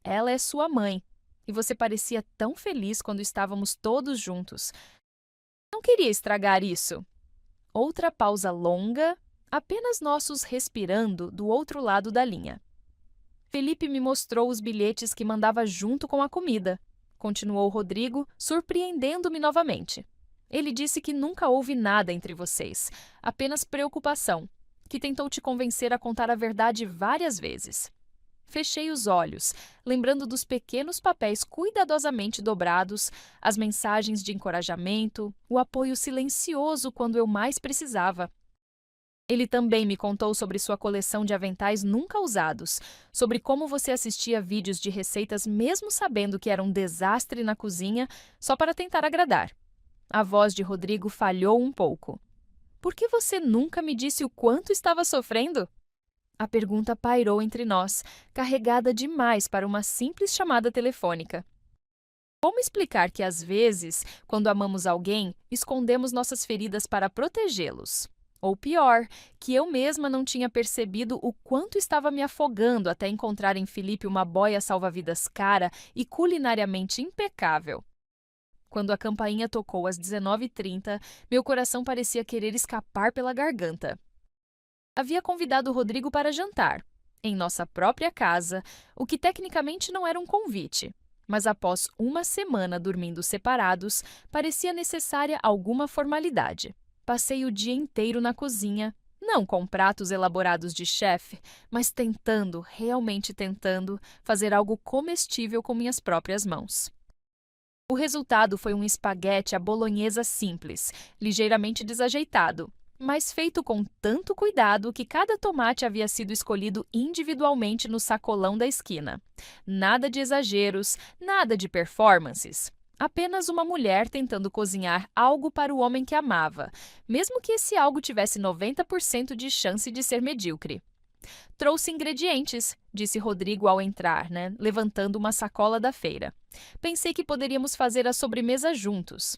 ela é sua mãe e você parecia tão feliz quando estávamos todos juntos. Não queria estragar isso. Outra pausa longa, apenas nossos respirando do outro lado da linha. Felipe me mostrou os bilhetes que mandava junto com a comida. Continuou Rodrigo, surpreendendo-me novamente. Ele disse que nunca houve nada entre vocês, apenas preocupação, que tentou te convencer a contar a verdade várias vezes. Fechei os olhos, lembrando dos pequenos papéis cuidadosamente dobrados, as mensagens de encorajamento, o apoio silencioso quando eu mais precisava. Ele também me contou sobre sua coleção de aventais nunca usados, sobre como você assistia vídeos de receitas mesmo sabendo que era um desastre na cozinha, só para tentar agradar. A voz de Rodrigo falhou um pouco. Por que você nunca me disse o quanto estava sofrendo? A pergunta pairou entre nós, carregada demais para uma simples chamada telefônica. Como explicar que, às vezes, quando amamos alguém, escondemos nossas feridas para protegê-los? Ou pior, que eu mesma não tinha percebido o quanto estava me afogando até encontrar em Felipe uma boia salva-vidas cara e culinariamente impecável. Quando a campainha tocou às 19h30, meu coração parecia querer escapar pela garganta. Havia convidado o Rodrigo para jantar, em nossa própria casa, o que tecnicamente não era um convite. Mas após uma semana dormindo separados, parecia necessária alguma formalidade. Passei o dia inteiro na cozinha, não com pratos elaborados de chefe, mas tentando, realmente tentando, fazer algo comestível com minhas próprias mãos. O resultado foi um espaguete à bolonhesa simples, ligeiramente desajeitado, mas feito com tanto cuidado que cada tomate havia sido escolhido individualmente no sacolão da esquina. Nada de exageros, nada de performances. Apenas uma mulher tentando cozinhar algo para o homem que amava, mesmo que esse algo tivesse 90% de chance de ser medíocre. Trouxe ingredientes, disse Rodrigo ao entrar, levantando uma sacola da feira. Pensei que poderíamos fazer a sobremesa juntos.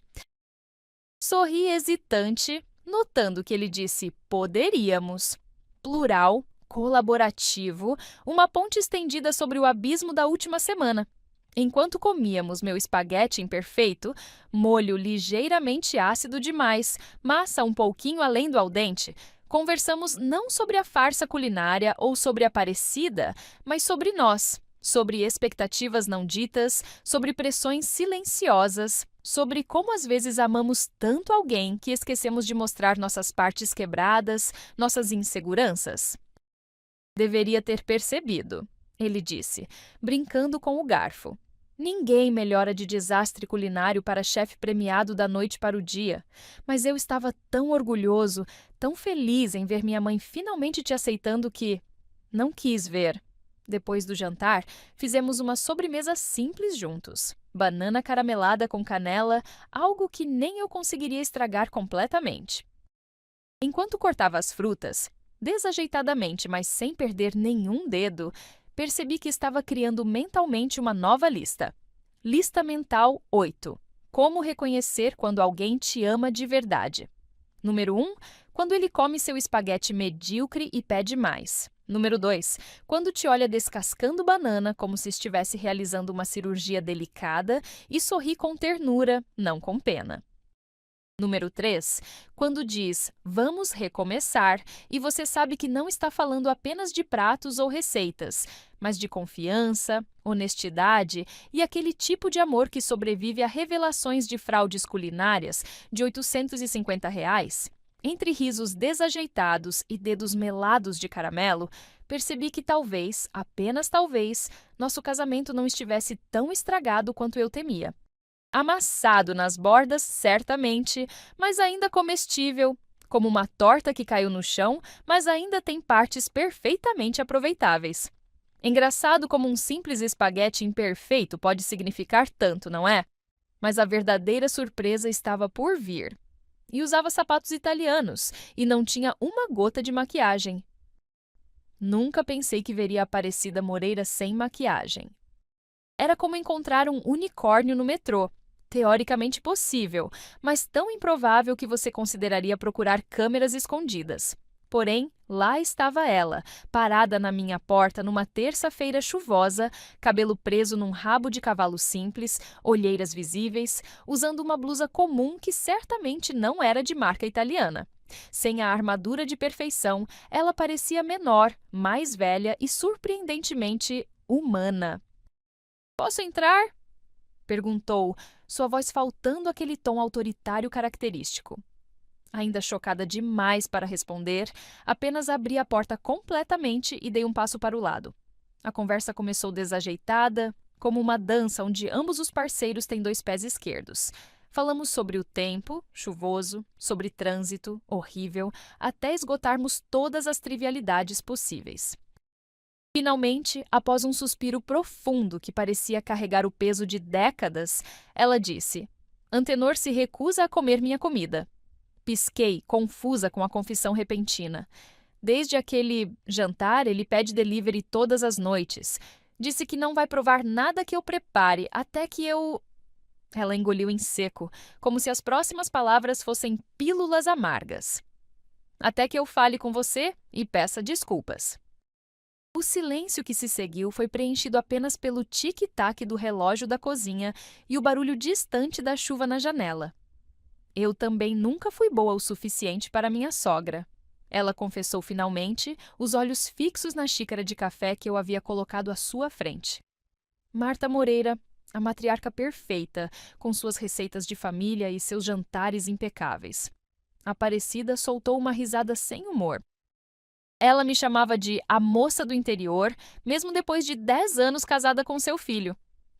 Sorri hesitante, notando que ele disse poderíamos. Plural, colaborativo, uma ponte estendida sobre o abismo da última semana. Enquanto comíamos meu espaguete imperfeito, molho ligeiramente ácido demais, massa um pouquinho além do al dente, conversamos não sobre a farsa culinária ou sobre a Aparecida, mas sobre nós, sobre expectativas não ditas, sobre pressões silenciosas, sobre como às vezes amamos tanto alguém que esquecemos de mostrar nossas partes quebradas, nossas inseguranças. Deveria ter percebido, ele disse, brincando com o garfo. Ninguém melhora de desastre culinário para chefe premiado da noite para o dia, mas eu estava tão orgulhoso, tão feliz em ver minha mãe finalmente te aceitando que não quis ver. Depois do jantar, fizemos uma sobremesa simples juntos. Banana caramelada com canela, algo que nem eu conseguiria estragar completamente. Enquanto cortava as frutas, desajeitadamente, mas sem perder nenhum dedo, percebi que estava criando mentalmente uma nova lista. Lista mental 8. Como reconhecer quando alguém te ama de verdade. Número 1. Quando ele come seu espaguete medíocre e pede mais. Número 2. Quando te olha descascando banana como se estivesse realizando uma cirurgia delicada e sorri com ternura, não com pena. Número 3. Quando diz, vamos recomeçar, e você sabe que não está falando apenas de pratos ou receitas, mas de confiança, honestidade e aquele tipo de amor que sobrevive a revelações de fraudes culinárias de R$ 850. Entre risos desajeitados e dedos melados de caramelo, percebi que talvez, apenas talvez, nosso casamento não estivesse tão estragado quanto eu temia. Amassado nas bordas, certamente, mas ainda comestível, como uma torta que caiu no chão, mas ainda tem partes perfeitamente aproveitáveis. Engraçado como um simples espaguete imperfeito pode significar tanto, não é? Mas a verdadeira surpresa estava por vir. E usava sapatos italianos, e não tinha uma gota de maquiagem. Nunca pensei que veria a Aparecida Moreira sem maquiagem. Era como encontrar um unicórnio no metrô. Teoricamente possível, mas tão improvável que você consideraria procurar câmeras escondidas. Porém, lá estava ela, parada na minha porta numa terça-feira chuvosa, cabelo preso num rabo de cavalo simples, olheiras visíveis, usando uma blusa comum que certamente não era de marca italiana. Sem a armadura de perfeição, ela parecia menor, mais velha e surpreendentemente humana. "Posso entrar?" perguntou, sua voz faltando aquele tom autoritário característico. Ainda chocada demais para responder, apenas abri a porta completamente e dei um passo para o lado. A conversa começou desajeitada, como uma dança onde ambos os parceiros têm dois pés esquerdos. Falamos sobre o tempo, chuvoso, sobre trânsito, horrível, até esgotarmos todas as trivialidades possíveis. Finalmente, após um suspiro profundo que parecia carregar o peso de décadas, ela disse: "Antenor se recusa a comer minha comida." Pisquei, confusa com a confissão repentina. Desde aquele jantar, ele pede delivery todas as noites. Disse que não vai provar nada que eu prepare, até que eu... Ela engoliu em seco, como se as próximas palavras fossem pílulas amargas. "Até que eu fale com você e peça desculpas." O silêncio que se seguiu foi preenchido apenas pelo tic-tac do relógio da cozinha e o barulho distante da chuva na janela. Eu também nunca fui boa o suficiente para minha sogra. Ela confessou finalmente, os olhos fixos na xícara de café que eu havia colocado à sua frente. Marta Moreira, a matriarca perfeita, com suas receitas de família e seus jantares impecáveis. Aparecida soltou uma risada sem humor. Ela me chamava de a moça do interior, mesmo depois de 10 anos casada com seu filho.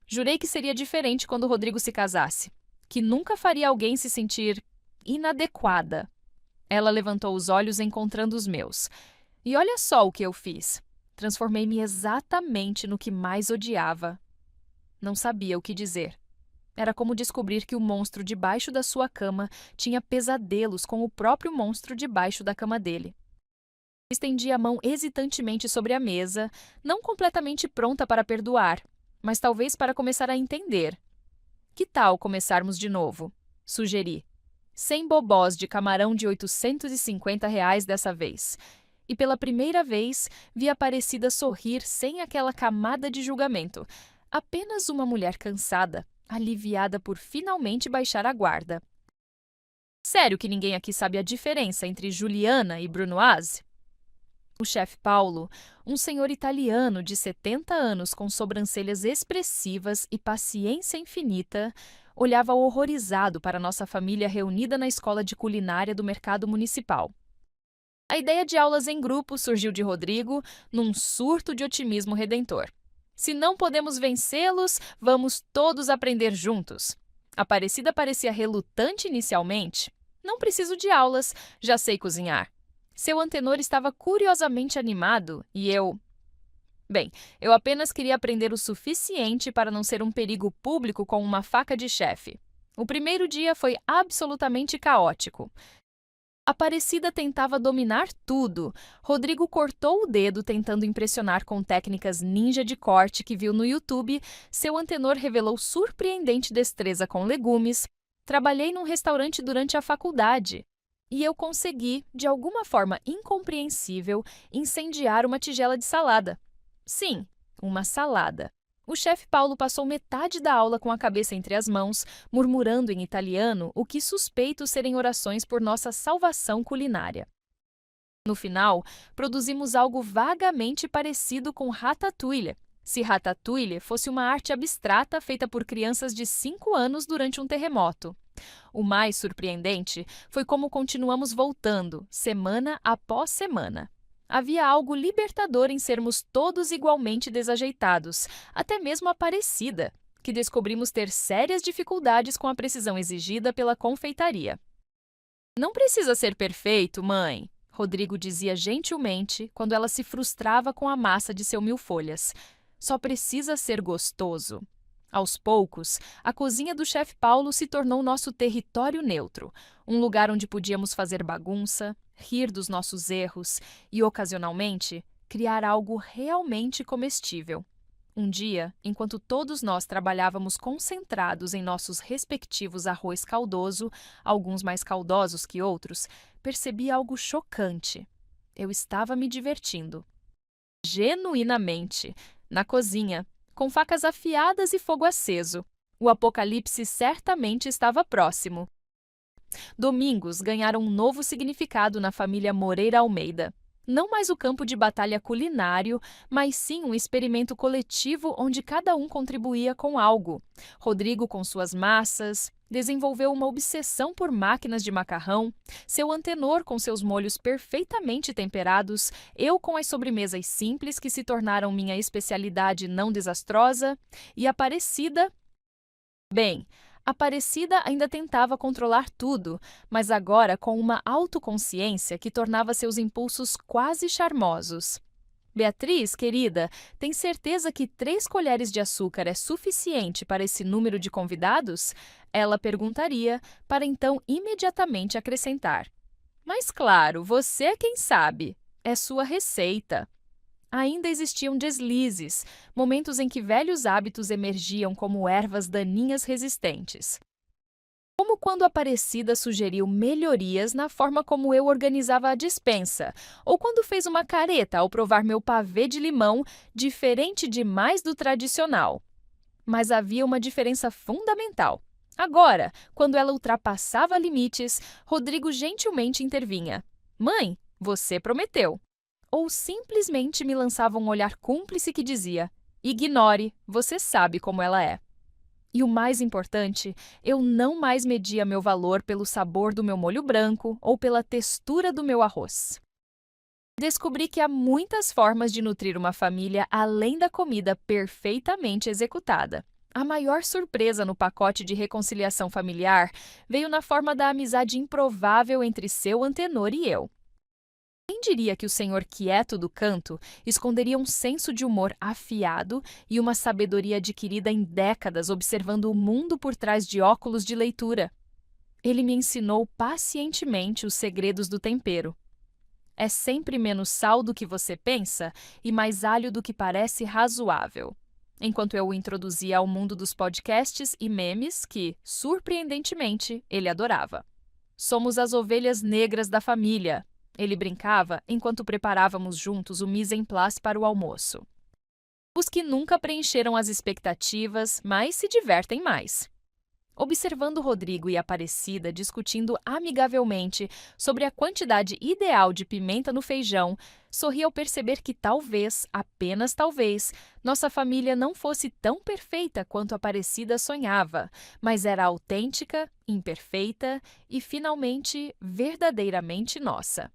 Jurei que seria diferente quando Rodrigo se casasse, que nunca faria alguém se sentir inadequada. Ela levantou os olhos encontrando os meus. E olha só o que eu fiz. Transformei-me exatamente no que mais odiava. Não sabia o que dizer. Era como descobrir que o monstro debaixo da sua cama tinha pesadelos com o próprio monstro debaixo da cama dele. Estendi a mão hesitantemente sobre a mesa, não completamente pronta para perdoar, mas talvez para começar a entender. "Que tal começarmos de novo?" sugeri. Sem bobós de camarão de R$ 850 dessa vez. E pela primeira vez vi a Aparecida sorrir sem aquela camada de julgamento. Apenas uma mulher cansada, aliviada por finalmente baixar a guarda. "Sério que ninguém aqui sabe a diferença entre Juliana e Brunoise?" O chefe Paulo, um senhor italiano de 70 anos com sobrancelhas expressivas e paciência infinita, olhava horrorizado para nossa família reunida na escola de culinária do mercado municipal. A ideia de aulas em grupo surgiu de Rodrigo num surto de otimismo redentor. "Se não podemos vencê-los, vamos todos aprender juntos." Aparecida parecia relutante inicialmente. "Não preciso de aulas, já sei cozinhar." Seu Antenor estava curiosamente animado e eu... Bem, eu apenas queria aprender o suficiente para não ser um perigo público com uma faca de chefe. O primeiro dia foi absolutamente caótico. Aparecida tentava dominar tudo. Rodrigo cortou o dedo tentando impressionar com técnicas ninja de corte que viu no YouTube. Seu Antenor revelou surpreendente destreza com legumes. Trabalhei num restaurante durante a faculdade. E eu consegui, de alguma forma incompreensível, incendiar uma tigela de salada. Sim, uma salada. O chefe Paulo passou metade da aula com a cabeça entre as mãos, murmurando em italiano o que suspeito serem orações por nossa salvação culinária. No final, produzimos algo vagamente parecido com ratatouille, se ratatouille fosse uma arte abstrata feita por crianças de 5 anos durante um terremoto. O mais surpreendente foi como continuamos voltando, semana após semana. Havia algo libertador em sermos todos igualmente desajeitados, até mesmo a Aparecida, que descobrimos ter sérias dificuldades com a precisão exigida pela confeitaria. Não precisa ser perfeito, mãe, Rodrigo dizia gentilmente quando ela se frustrava com a massa de seu mil-folhas. Só precisa ser gostoso. Aos poucos, a cozinha do chefe Paulo se tornou nosso território neutro, um lugar onde podíamos fazer bagunça, rir dos nossos erros e, ocasionalmente, criar algo realmente comestível. Um dia, enquanto todos nós trabalhávamos concentrados em nossos respectivos arroz caldoso, alguns mais caldosos que outros, percebi algo chocante. Eu estava me divertindo. Genuinamente, na cozinha, com facas afiadas e fogo aceso. O apocalipse certamente estava próximo. Domingos ganharam um novo significado na família Moreira Almeida. Não mais o campo de batalha culinário, mas sim um experimento coletivo onde cada um contribuía com algo. Rodrigo com suas massas, desenvolveu uma obsessão por máquinas de macarrão, seu Antenor com seus molhos perfeitamente temperados, eu com as sobremesas simples que se tornaram minha especialidade não desastrosa, e Aparecida... Bem, Aparecida ainda tentava controlar tudo, mas agora com uma autoconsciência que tornava seus impulsos quase charmosos. Beatriz, querida, tem certeza que 3 colheres de açúcar é suficiente para esse número de convidados? Ela perguntaria, para então imediatamente acrescentar. Mas claro, você é quem sabe. É sua receita. Ainda existiam deslizes, momentos em que velhos hábitos emergiam como ervas daninhas resistentes. Como quando Aparecida sugeriu melhorias na forma como eu organizava a despensa, ou quando fez uma careta ao provar meu pavê de limão, diferente demais do tradicional. Mas havia uma diferença fundamental. Agora, quando ela ultrapassava limites, Rodrigo gentilmente intervinha. Mãe, você prometeu. Ou simplesmente me lançava um olhar cúmplice que dizia: ignore, você sabe como ela é. E o mais importante, eu não mais media meu valor pelo sabor do meu molho branco ou pela textura do meu arroz. Descobri que há muitas formas de nutrir uma família além da comida perfeitamente executada. A maior surpresa no pacote de reconciliação familiar veio na forma da amizade improvável entre seu Antenor e eu. Quem diria que o senhor quieto do canto esconderia um senso de humor afiado e uma sabedoria adquirida em décadas observando o mundo por trás de óculos de leitura? Ele me ensinou pacientemente os segredos do tempero. É sempre menos sal do que você pensa e mais alho do que parece razoável. Enquanto eu o introduzia ao mundo dos podcasts e memes que, surpreendentemente, ele adorava. Somos as ovelhas negras da família. Ele brincava enquanto preparávamos juntos o mise en place para o almoço. Os que nunca preencheram as expectativas, mas se divertem mais. Observando Rodrigo e Aparecida discutindo amigavelmente sobre a quantidade ideal de pimenta no feijão, sorri ao perceber que talvez, apenas talvez, nossa família não fosse tão perfeita quanto Aparecida sonhava, mas era autêntica, imperfeita e, finalmente, verdadeiramente nossa.